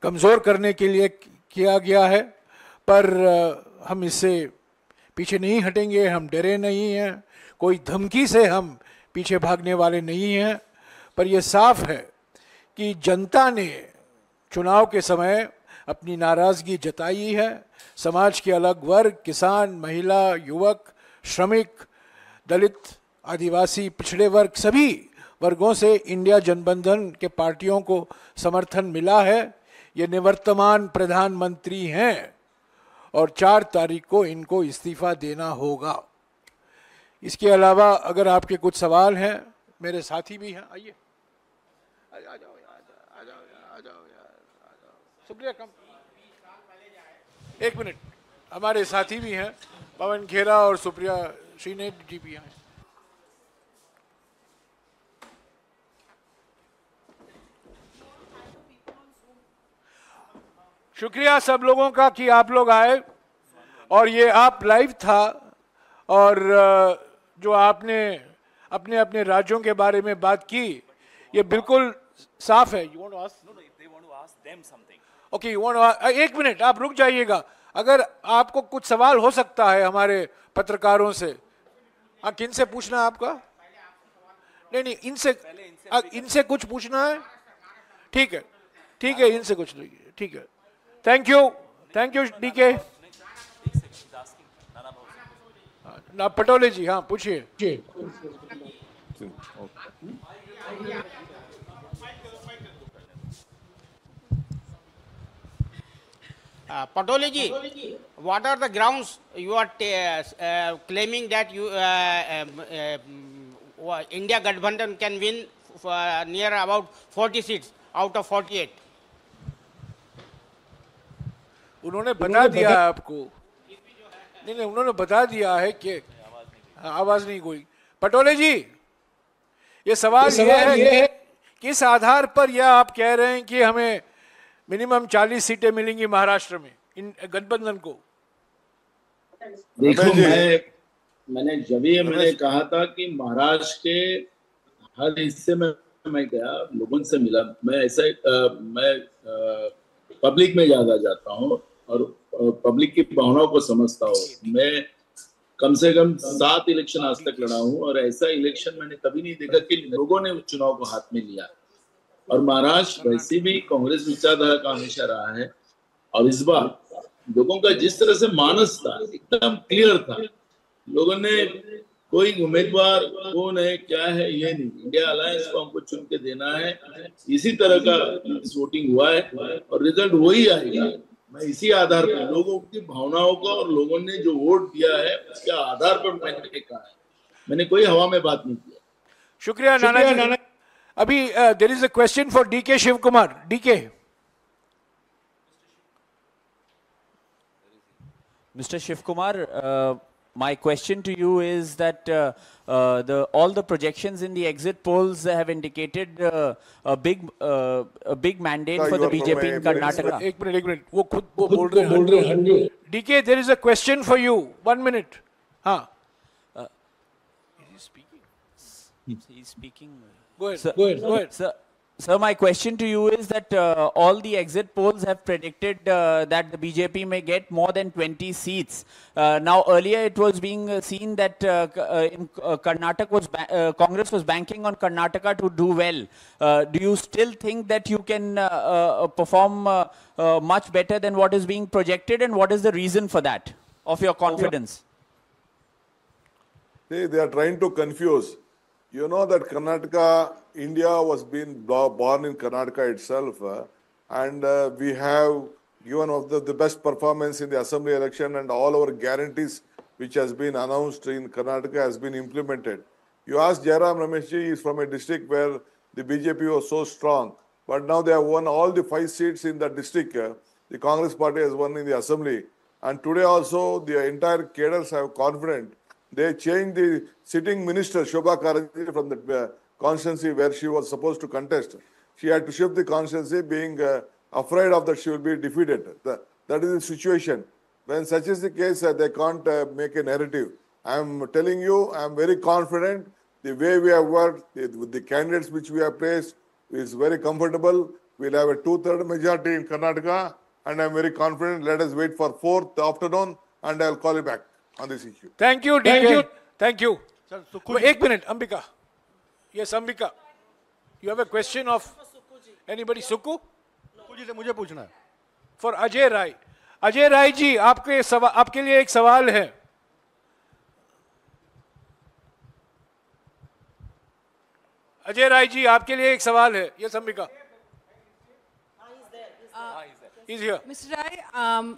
कमज़ोर करने के लिए किया गया है। पर हम इससे पीछे नहीं हटेंगे, हम डरे नहीं हैं, कोई धमकी से हम पीछे भागने वाले नहीं हैं। पर यह साफ है कि जनता ने चुनाव के समय अपनी नाराज़गी जताई है। समाज के अलग वर्ग, किसान, महिला, युवक, श्रमिक, दलित, आदिवासी, पिछड़े वर्ग, सभी वर्गों से इंडिया जनबंधन के पार्टियों को समर्थन मिला है। ये निवर्तमान प्रधानमंत्री हैं और 4 तारीख को इनको इस्तीफा देना होगा। इसके अलावा अगर आपके कुछ सवाल हैं, मेरे साथी भी हैं, आइए आ जाओ, आ जाओ। शुक्रिया। कम 1 मिनट, हमारे साथी भी हैं, पवन खेरा और सुप्रिया श्रीनेत जी भी हैं। शुक्रिया सब लोगों का कि आप लोग आए, और ये आप लाइव था, और जो आपने अपने अपने राज्यों के बारे में बात की, ये बिल्कुल साफ है। ओके, एक मिनट आप रुक जाइएगा। अगर आपको कुछ सवाल हो सकता है हमारे पत्रकारों से, किन से पूछना है आपका? नहीं, इनसे कुछ पूछना है? ठीक है, इनसे कुछ नहीं, ठीक है। Thank you DK. ना पटोले जी, हाँ पूछिए। Patole ji, what are the grounds you are claiming that India Gadbandhan can win near about 40 seats out of 48? उन्होंने बता दिया है आपको। नहीं, उन्होंने बता दिया है कि आवाज नहीं कोई। पटोले जी, ये सवाल ये है किस आधार पर यह आप कह रहे हैं कि हमें मिनिमम 40 सीटें मिलेंगी महाराष्ट्र में इन गठबंधन को? देखो, मैंने कहा था कि महाराष्ट्र के हर हिस्से में मैं गया, लोगों से मिला। मैं पब्लिक में ज्यादा जाता हूँ और पब्लिक की भावनाओं को समझता हूँ। मैं कम से कम 7 इलेक्शन आज तक लड़ा हूँ और ऐसा इलेक्शन मैंने कभी नहीं देखा कि लोगों ने उस चुनाव को हाथ में लिया। और महाराष्ट्र वैसे भी कांग्रेस विचारधारा का हमेशा रहा है और इस बार लोगों का जिस तरह से मानस था एकदम क्लियर था। लोगों ने कोई उम्मीदवार कौन है क्या है ये नहीं, इंडिया अलायंस को हमको चुन के देना है, इसी तरह का वोटिंग हुआ है और रिजल्ट वही आएगा। मैं इसी आधार पर लोगों की भावनाओं का और लोगों ने जो वोट दिया है उसके आधार पर मैंने कहा है, मैंने कोई हवा में बात नहीं किया। शुक्रिया नाना जी। अभी there is a question for DK Shiv Kumar. DK. Mr. Shiv Kumar, my question to you is that all the projections in the exit polls have indicated a big mandate for the BJP in Karnataka. एक मिनट, वो खुद वो बोल रहे हैं। DK, there is a question for you. 1 minute. हाँ। Is he speaking? Go ahead. Sir, my question to you is that all the exit polls have predicted that the BJP may get more than 20 seats. Now, earlier it was being seen that in Karnataka Congress was banking on Karnataka to do well. Do you still think that you can perform much better than what is being projected, and what is the reason for that, of your confidence? See, they are trying to confuse. You know that Karnataka, India was being born in Karnataka itself, and we have given of the best performance in the assembly election, and all our guarantees which has been announced in Karnataka has been implemented. You ask Jairam Rameshji, he is from a district where the BJP was so strong, but now they have won all the 5 seats in that district. The Congress party has won in the assembly, and today also the entire cadres have confidence. They changed the sitting minister, Shobha Karanji, from the constituency where she was supposed to contest. She had to shift the constituency, being afraid of that she will be defeated. That is the situation. When such is the case, they can't make a narrative. I am telling you, I am very confident. The way we have worked, with the candidates which we have placed, is very comfortable. We will have a 2/3 majority in Karnataka, and I am very confident. Let us wait for 4th afternoon, and I will call you back on this issue. Thank you, DK. Thank you. Ek minute, Ambika. Yes, Ambika. You have a question of anybody? Suku? Sukhu जी से मुझे पूछना है। For Ajay Rai. Ajay Rai ji, आपके लिए एक सवाल है। अजय राय जी, आपके लिए एक सवाल है। Yes, Ambika. He's here. Mr. Rai,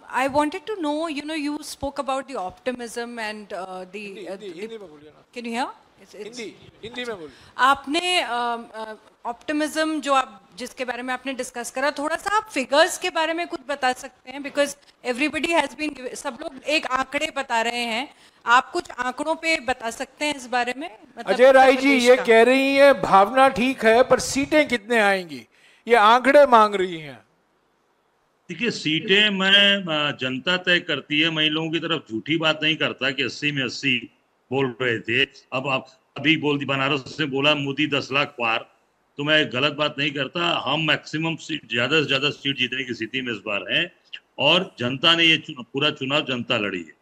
I wanted to know, you spoke about the optimism and Hindi में बोलिए ना। Can you hear? हिंदी में बोलिए। आपने ऑप्टिमिज्म जो आप जिसके बारे में आपने डिस्कस करा, थोड़ा सा आप फिगर्स के बारे में कुछ बता सकते हैं? बिकॉज एवरीबडी हैज बीन, सब लोग एक आंकड़े बता रहे हैं, आप कुछ आंकड़ों पे बता सकते हैं इस बारे में? अजय राय जी ये कह रही है भावना ठीक है, पर सीटें कितने आएंगी, ये आंकड़े मांग रही हैं। देखिए, सीटें मैं जनता तय करती है, मैं इन लोगों की तरफ झूठी बात नहीं करता कि 80 में 80 बोल रहे थे। अब आप अभी बोल दी बनारस से बोला मोदी 10 लाख पार, तो मैं गलत बात नहीं करता। हम मैक्सिमम सीट, ज्यादा से ज्यादा सीट जीतने की स्थिति में इस बार हैं और जनता ने ये पूरा चुनाव जनता लड़ी है।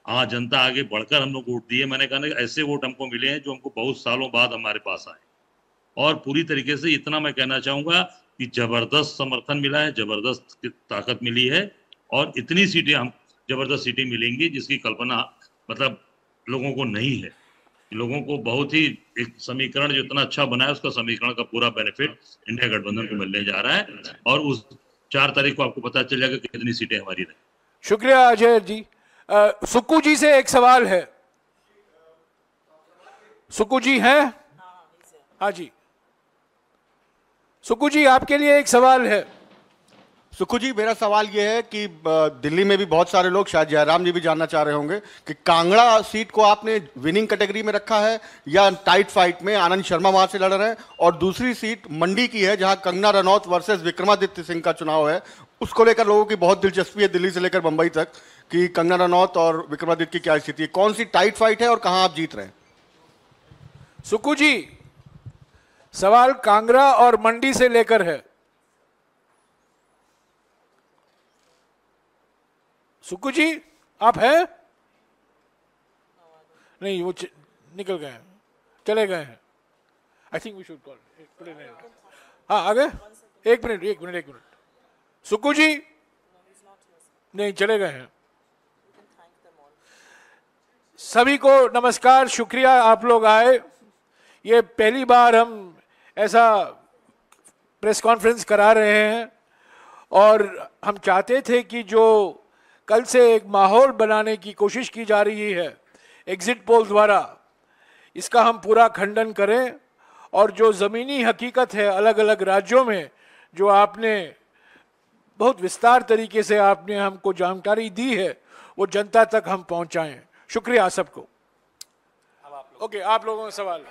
हाँ, जनता आगे बढ़कर हम लोग वोट दिए। मैंने कहा ऐसे वोट हमको मिले हैं जो हमको बहुत सालों बाद हमारे पास आए और पूरी तरीके से इतना मैं कहना चाहूंगा कि जबरदस्त समर्थन मिला है, जबरदस्त ताकत मिली है और इतनी सीटें हम जबरदस्त सीटें मिलेंगी जिसकी कल्पना मतलब लोगों को नहीं है। लोगों को बहुत ही एक समीकरण जो इतना अच्छा बना है उसका समीकरण का पूरा बेनिफिट इंडिया गठबंधन को मिलने जा रहा है और उस 4 तारीख को आपको पता चल जाएगा कितनी सीटें हमारी रही। शुक्रिया अजय जी। सुक्कू जी से एक सवाल है। सुक्कू जी हैं? हाँ जी, सुक्कू जी आपके लिए एक सवाल है। सुक्कू जी, मेरा सवाल यह है कि दिल्ली में भी बहुत सारे लोग, शायद जयराम जी भी जानना चाह रहे होंगे कि कांगड़ा सीट को आपने विनिंग कैटेगरी में रखा है या टाइट फाइट में? आनंद शर्मा वहां से लड़ रहे हैं और दूसरी सीट मंडी की है जहां कंगना रनौत वर्सेस विक्रमादित्य सिंह का चुनाव है। उसको लेकर लोगों की बहुत दिलचस्पी है, दिल्ली से लेकर मुंबई तक, कि कंगना रनौत और विक्रमादित्य की क्या स्थिति है, कौन सी टाइट फाइट है और कहां आप जीत रहे हैं? सुक्कू जी, सवाल कांगड़ा और मंडी से लेकर है। सुक्कू जी आप हैं? नहीं, वो निकल गए हैं, चले गए हैं। I think we should call. हाँ, आ गए? एक मिनट। सुक्कू जी नहीं, चले गए हैं। सभी को नमस्कार, शुक्रिया आप लोग आए। ये पहली बार हम ऐसा प्रेस कॉन्फ्रेंस करा रहे हैं और हम चाहते थे कि जो कल से एक माहौल बनाने की कोशिश की जा रही है एग्जिट पोल द्वारा, इसका हम पूरा खंडन करें और जो ज़मीनी हकीकत है अलग अलग राज्यों में जो आपने बहुत विस्तार तरीके से आपने हमको जानकारी दी है वो जनता तक हम पहुंचाएं। शुक्रिया सबको। ओके, आप लोगों का सवाल।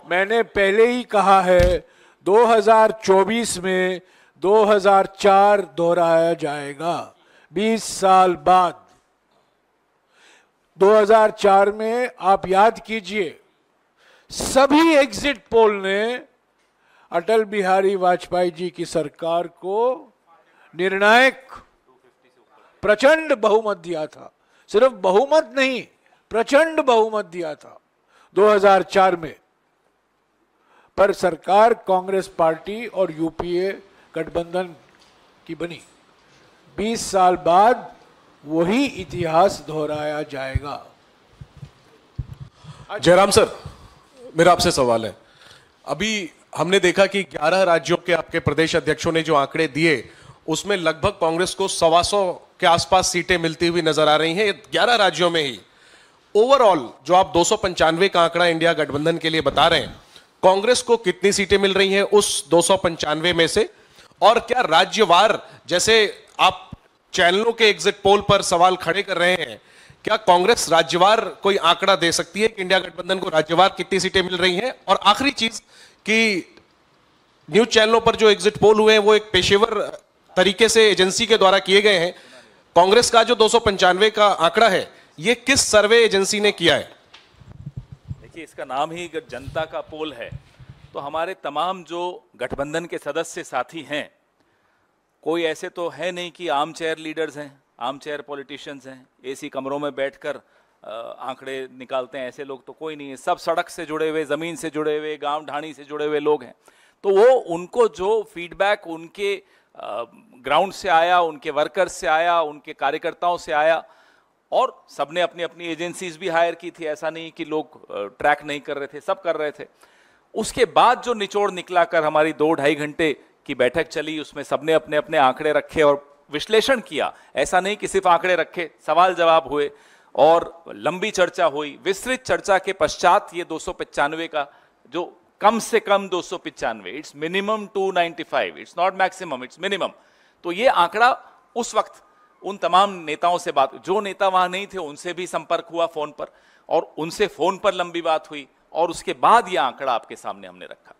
मैंने पहले ही कहा है 2024 में 2004 दोहराया जाएगा, 20 साल बाद। 2004 में आप याद कीजिए सभी एग्जिट पोल ने अटल बिहारी वाजपेयी जी की सरकार को निर्णायक प्रचंड बहुमत दिया था। सिर्फ बहुमत नहीं, प्रचंड बहुमत दिया था 2004 में। पर सरकार कांग्रेस पार्टी और यूपीए गठबंधन की बनी। 20 साल बाद वही इतिहास दोहराया जाएगा। जयराम सर, मेरा आपसे सवाल है। अभी हमने देखा कि 11 राज्यों के आपके प्रदेश अध्यक्षों ने जो आंकड़े दिए उसमें लगभग कांग्रेस को 125 के आसपास सीटें मिलती हुई नजर आ रही हैं 11 राज्यों में ही। ओवरऑल जो आप 295 का आंकड़ा इंडिया गठबंधन के लिए बता रहे हैं, कांग्रेस को कितनी सीटें मिल रही हैं उस 295 में से? और क्या राज्यवार, जैसे आप चैनलों के एग्जिट पोल पर सवाल खड़े कर रहे हैं, क्या कांग्रेस राज्यवार कोई आंकड़ा दे सकती है कि इंडिया गठबंधन को राज्यवार कितनी सीटें मिल रही हैं? और आखिरी चीज कि न्यूज चैनलों पर जो एग्जिट पोल हुए हैं वो एक पेशेवर तरीके से एजेंसी के द्वारा किए गए हैं। कांग्रेस का जो 295 का आंकड़ा है ये किस सर्वे एजेंसी ने किया है? देखिए, इसका नाम ही जनता का पोल है, तो हमारे तमाम जो गठबंधन के सदस्य साथी हैं, कोई ऐसे तो है नहीं कि आर्म चेयर लीडर्स हैं, आर्म चेयर पॉलिटिशियंस हैं, एसी कमरों में बैठकर आंकड़े निकालते हैं, ऐसे लोग तो कोई नहीं है। सब सड़क से जुड़े हुए, ज़मीन से जुड़े हुए, गांव ढाणी से जुड़े हुए लोग हैं। तो वो उनको जो फीडबैक उनके ग्राउंड से आया, उनके वर्कर्स से आया, उनके कार्यकर्ताओं से आया, और सबने अपनी अपनी एजेंसीज भी हायर की थी। ऐसा नहीं कि लोग ट्रैक नहीं कर रहे थे, सब कर रहे थे। उसके बाद जो निचोड़ निकला कर हमारी 2-2.5 घंटे की बैठक चली, उसमें सबने अपने अपने आंकड़े रखे और विश्लेषण किया। ऐसा नहीं कि सिर्फ आंकड़े रखे, सवाल जवाब हुए और लंबी चर्चा हुई। विस्तृत चर्चा के पश्चात ये 295 का, जो कम से कम 295, it's minimum 295, it's not maximum, it's minimum. तो ये आंकड़ा उस वक्त उन तमाम नेताओं से बात, जो नेता वहां नहीं थे उनसे भी संपर्क हुआ फोन पर, और उनसे फोन पर लंबी बात हुई, और उसके बाद यह आंकड़ा आपके सामने हमने रखा।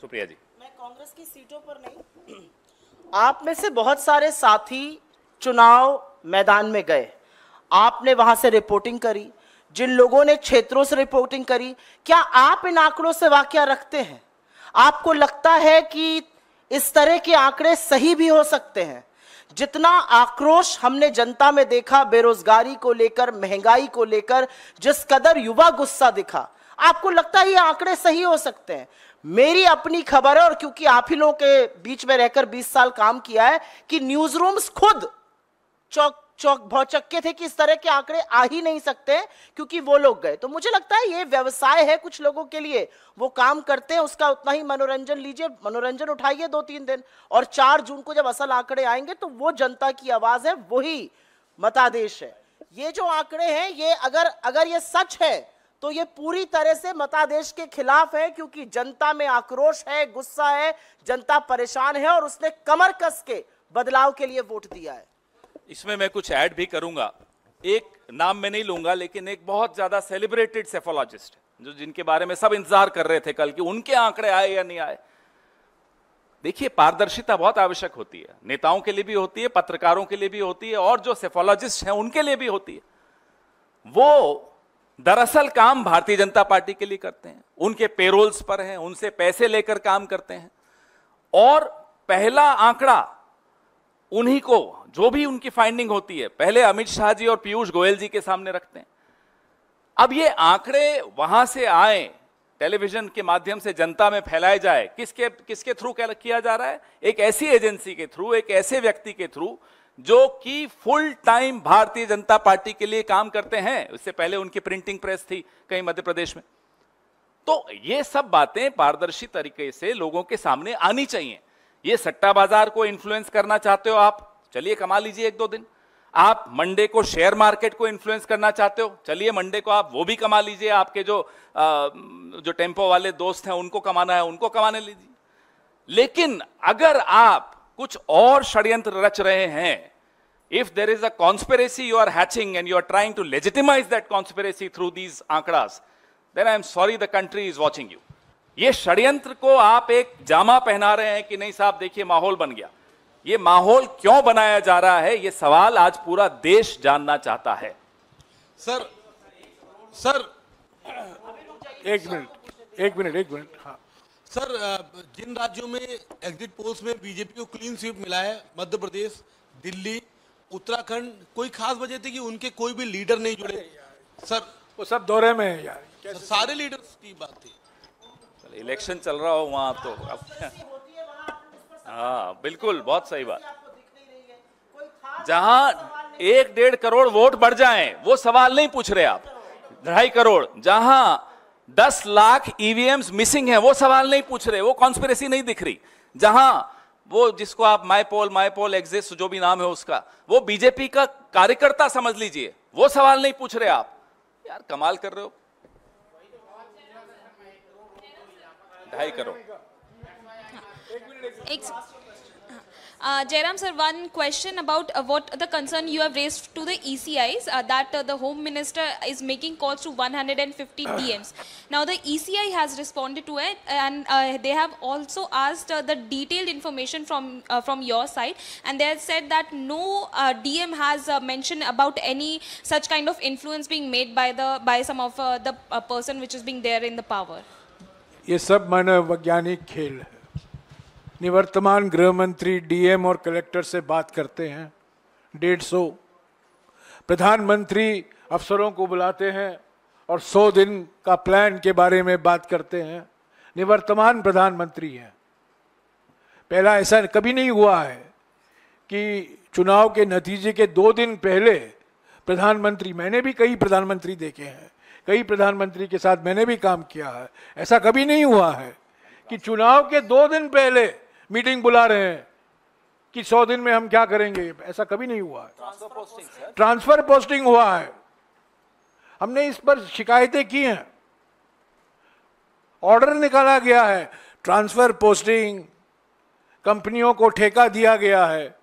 सुप्रिया जी, मैं कांग्रेस की सीटों पर नहीं आप में से बहुत सारे साथी चुनाव मैदान में गए, आपने वहां से रिपोर्टिंग करी, जिन लोगों ने क्षेत्रों से रिपोर्टिंग करी, क्या आप इन आंकड़ों से वाकया रखते हैं? आपको लगता है कि इस तरह के आंकड़े सही भी हो सकते हैं? जितना आक्रोश हमने जनता में देखा बेरोजगारी को लेकर, महंगाई को लेकर, जिस कदर युवा गुस्सा दिखा, आपको लगता है ये आंकड़े सही हो सकते हैं? मेरी अपनी खबर है, और क्योंकि आप ही लोगों के बीच में रहकर 20 साल काम किया है, कि न्यूज रूम्स खुद चौक भौचक्के थे कि इस तरह के आंकड़े आ ही नहीं सकते, क्योंकि वो लोग गए। तो मुझे लगता है ये व्यवसाय है कुछ लोगों के लिए, वो काम करते हैं, उसका उतना ही मनोरंजन लीजिए, मनोरंजन उठाइए 2-3 दिन, और 4 जून को जब असल आंकड़े आएंगे तो वो जनता की आवाज है, वही मतादेश है। ये जो आंकड़े हैं, ये अगर ये सच है तो ये पूरी तरह से मतादेश के खिलाफ है, क्योंकि जनता में आक्रोश है, गुस्सा है, जनता परेशान है, और उसने कमर कस के बदलाव के लिए वोट दिया है। इसमें मैं कुछ ऐड भी करूंगा। एक नाम मैं नहीं लूंगा, लेकिन एक बहुत ज्यादा सेलिब्रेटेड सेफोलॉजिस्ट जो जिनके बारे में सब इंतजार कर रहे थे कल कि उनके आंकड़े आए या नहीं आए। देखिए, पारदर्शिता बहुत आवश्यक होती है, नेताओं के लिए भी होती है, पत्रकारों के लिए भी होती है, और जो सेफोलॉजिस्ट हैं उनके लिए भी होती है। वो दरअसल काम भारतीय जनता पार्टी के लिए करते हैं, उनके पेरोल्स पर हैं, उनसे पैसे लेकर काम करते हैं, और पहला आंकड़ा उन्हीं को, जो भी उनकी फाइंडिंग होती है, पहले अमित शाह जी और पीयूष गोयल जी के सामने रखते हैं। अब ये आंकड़े वहां से आए, टेलीविजन के माध्यम से जनता में फैलाए जाए, किसके थ्रू किया जा रहा है? एक ऐसी एजेंसी के थ्रू, एक ऐसे व्यक्ति के थ्रू जो कि full time Bharatiya Janata party के लिए काम करते हैं। उससे पहले उनकी प्रिंटिंग प्रेस थी कहीं मध्य प्रदेश में। तो ये सब बातें पारदर्शी तरीके से लोगों के सामने आनी चाहिए। ये सट्टा बाजार को इन्फ्लुएंस करना चाहते हो आप, चलिए कमा लीजिए 1-2 दिन। आप मंडे को शेयर मार्केट को इन्फ्लुएंस करना चाहते हो, चलिए मंडे को आप वो भी कमा लीजिए। आपके जो टेम्पो वाले दोस्त हैं उनको कमाना है, उनको कमाने लीजिए। लेकिन अगर आप कुछ और षड्यंत्र रच रहे हैं, if there is a conspiracy you are hatching and you are trying to legitimize that conspiracy through these आंकड़ास, then I am sorry the country is watching you। ये षड्यंत्र को आप एक जामा पहना रहे हैं कि नहीं साहब देखिए माहौल बन गया। ये माहौल क्यों बनाया जा रहा है, ये सवाल आज पूरा देश जानना चाहता है। सर एक मिनट हाँ सर, जिन राज्यों में एग्जिट पोल्स में बीजेपी को क्लीन स्वीप मिला है, मध्य प्रदेश, दिल्ली, उत्तराखंड, कोई खास वजह थी कि उनके कोई भी लीडर नहीं जुड़े? सर वो सब दौरे में है यार, सारे लीडर्स की बात थी। इलेक्शन चल रहा हो वहां तो हाँ बिल्कुल, बहुत सही बात। जहां 1-1.5 करोड़ वोट बढ़ जाएं, वो सवाल नहीं पूछ रहे आप। 2.5 करोड़, जहां 10 लाख ईवीएम्स मिसिंग है, वो सवाल नहीं पूछ रहे, वो कॉन्स्पिरेसी नहीं दिख रही। जहां वो जिसको आप माई पोल एग्जिस्ट जो भी नाम है उसका, वो बीजेपी का कार्यकर्ता समझ लीजिए, वो सवाल नहीं पूछ रहे आप। यार कमाल कर रहे हो। 2.5 crore. Jairam sir, one question about what the concern you have raised to the ECIs, that the Home Minister is making calls to 150 DMs. Now the ECI has responded to it, and they have also asked the detailed information from your side, and they have said that no DM has mentioned about any such kind of influence being made by some of the person which is being there in the power. ये सब मनोवैज्ञानिक खेल है। निवर्तमान गृह मंत्री डीएम और कलेक्टर से बात करते हैं 150, प्रधानमंत्री अफसरों को बुलाते हैं और 100 दिन का प्लान के बारे में बात करते हैं। निवर्तमान प्रधानमंत्री हैं। पहला ऐसा कभी नहीं हुआ है कि चुनाव के नतीजे के 2 दिन पहले प्रधानमंत्री, मैंने भी कई प्रधानमंत्री देखे हैं, कई प्रधानमंत्री के साथ मैंने भी काम किया है, ऐसा कभी नहीं हुआ है कि चुनाव के 2 दिन पहले मीटिंग बुला रहे हैं कि 100 दिन में हम क्या करेंगे। ऐसा कभी नहीं हुआ है। ट्रांसफर पोस्टिंग हुआ है। हमने इस पर शिकायतें की हैं, ऑर्डर निकाला गया है, ट्रांसफर पोस्टिंग, कंपनियों को ठेका दिया गया है,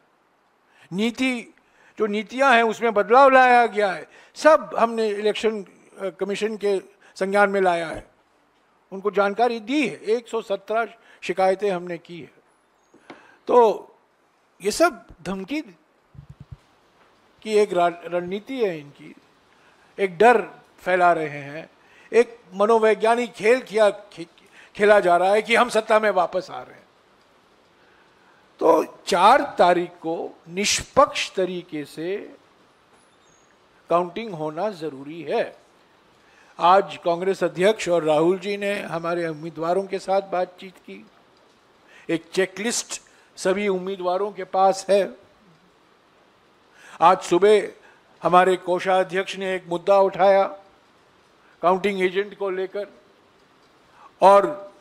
नीति जो नीतियां हैं उसमें बदलाव लाया गया है। सब हमने इलेक्शन कमीशन के संज्ञान में लाया है, उनको जानकारी दी है। 117 शिकायतें हमने की है। तो ये सब धमकी की एक रणनीति है इनकी, एक डर फैला रहे हैं, एक मनोवैज्ञानिक खेल खेला जा रहा है कि हम सत्ता में वापस आ रहे हैं। तो 4 तारीख को निष्पक्ष तरीके से काउंटिंग होना जरूरी है। आज कांग्रेस अध्यक्ष और राहुल जी ने हमारे उम्मीदवारों के साथ बातचीत की, एक चेकलिस्ट सभी उम्मीदवारों के पास है। आज सुबह हमारे कोषाध्यक्ष ने एक मुद्दा उठाया काउंटिंग एजेंट को लेकर, और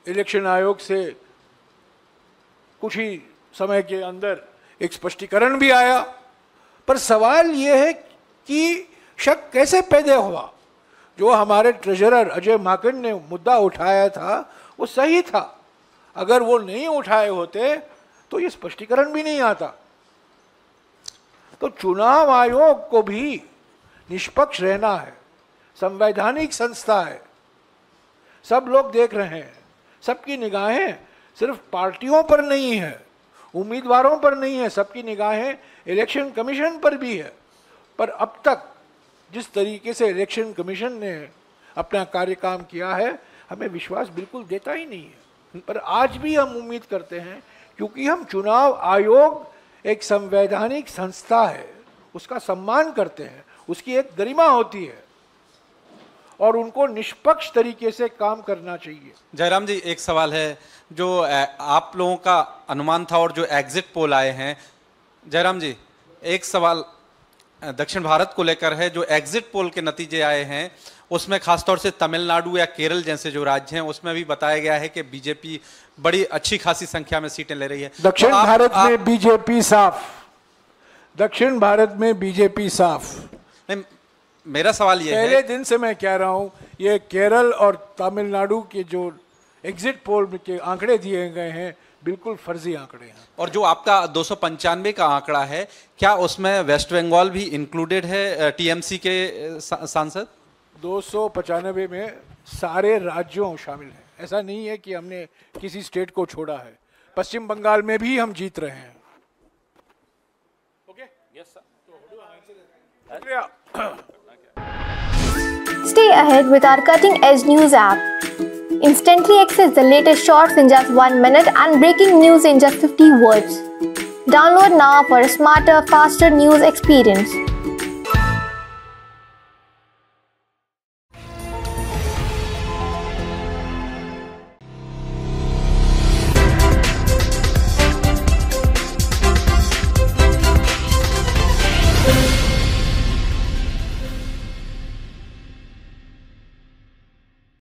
इलेक्शन आयोग से कुछ ही समय के अंदर एक स्पष्टीकरण भी आया। पर सवाल यह है कि शक कैसे पैदा हुआ? जो हमारे ट्रेजरर अजय माकन ने मुद्दा उठाया था वो सही था, अगर वो नहीं उठाए होते तो ये स्पष्टीकरण भी नहीं आता। तो चुनाव आयोग को भी निष्पक्ष रहना है, संवैधानिक संस्था है, सब लोग देख रहे हैं, सबकी निगाहें सिर्फ पार्टियों पर नहीं है, उम्मीदवारों पर नहीं है, सबकी निगाहें इलेक्शन कमीशन पर भी है। पर अब तक जिस तरीके से इलेक्शन कमीशन ने अपना कार्य काम किया है, हमें विश्वास बिल्कुल देता ही नहीं है। पर आज भी हम उम्मीद करते हैं, क्योंकि हम चुनाव आयोग एक संवैधानिक संस्था है, उसका सम्मान करते हैं, उसकी एक गरिमा होती है और उनको निष्पक्ष तरीके से काम करना चाहिए। जयराम जी, एक सवाल है जो आप लोगों का अनुमान था और जो एग्जिट पोल आए हैं, जयराम जी एक सवाल दक्षिण भारत को लेकर है। जो एग्जिट पोल के नतीजे आए हैं उसमें खासतौर से तमिलनाडु या केरल जैसे जो राज्य हैं उसमें भी बताया गया है कि बीजेपी बड़ी अच्छी खासी संख्या में सीटें ले रही है। दक्षिण भारत में बीजेपी साफ, दक्षिण भारत में बीजेपी साफ। नहीं, मेरा सवाल ये है, पहले दिन से मैं कह रहा हूं, ये केरल और तमिलनाडु के जो एग्जिट पोल के आंकड़े दिए गए हैं बिल्कुल फर्जी आंकड़े हैं। और जो आपका 295 का आंकड़ा है, क्या उसमें वेस्ट बंगाल भी इंक्लूडेड है टीएमसी के सांसद? 295 में सारे राज्यों शामिल हैं, ऐसा नहीं है कि हमने किसी स्टेट को छोड़ा है। पश्चिम बंगाल में भी हम जीत रहे हैं। Okay, yes sir. Stay ahead with our cutting-edge news app. Instantly access the latest shorts in just 1 minute and breaking news in just 50 words. Download now for a smarter, faster news experience.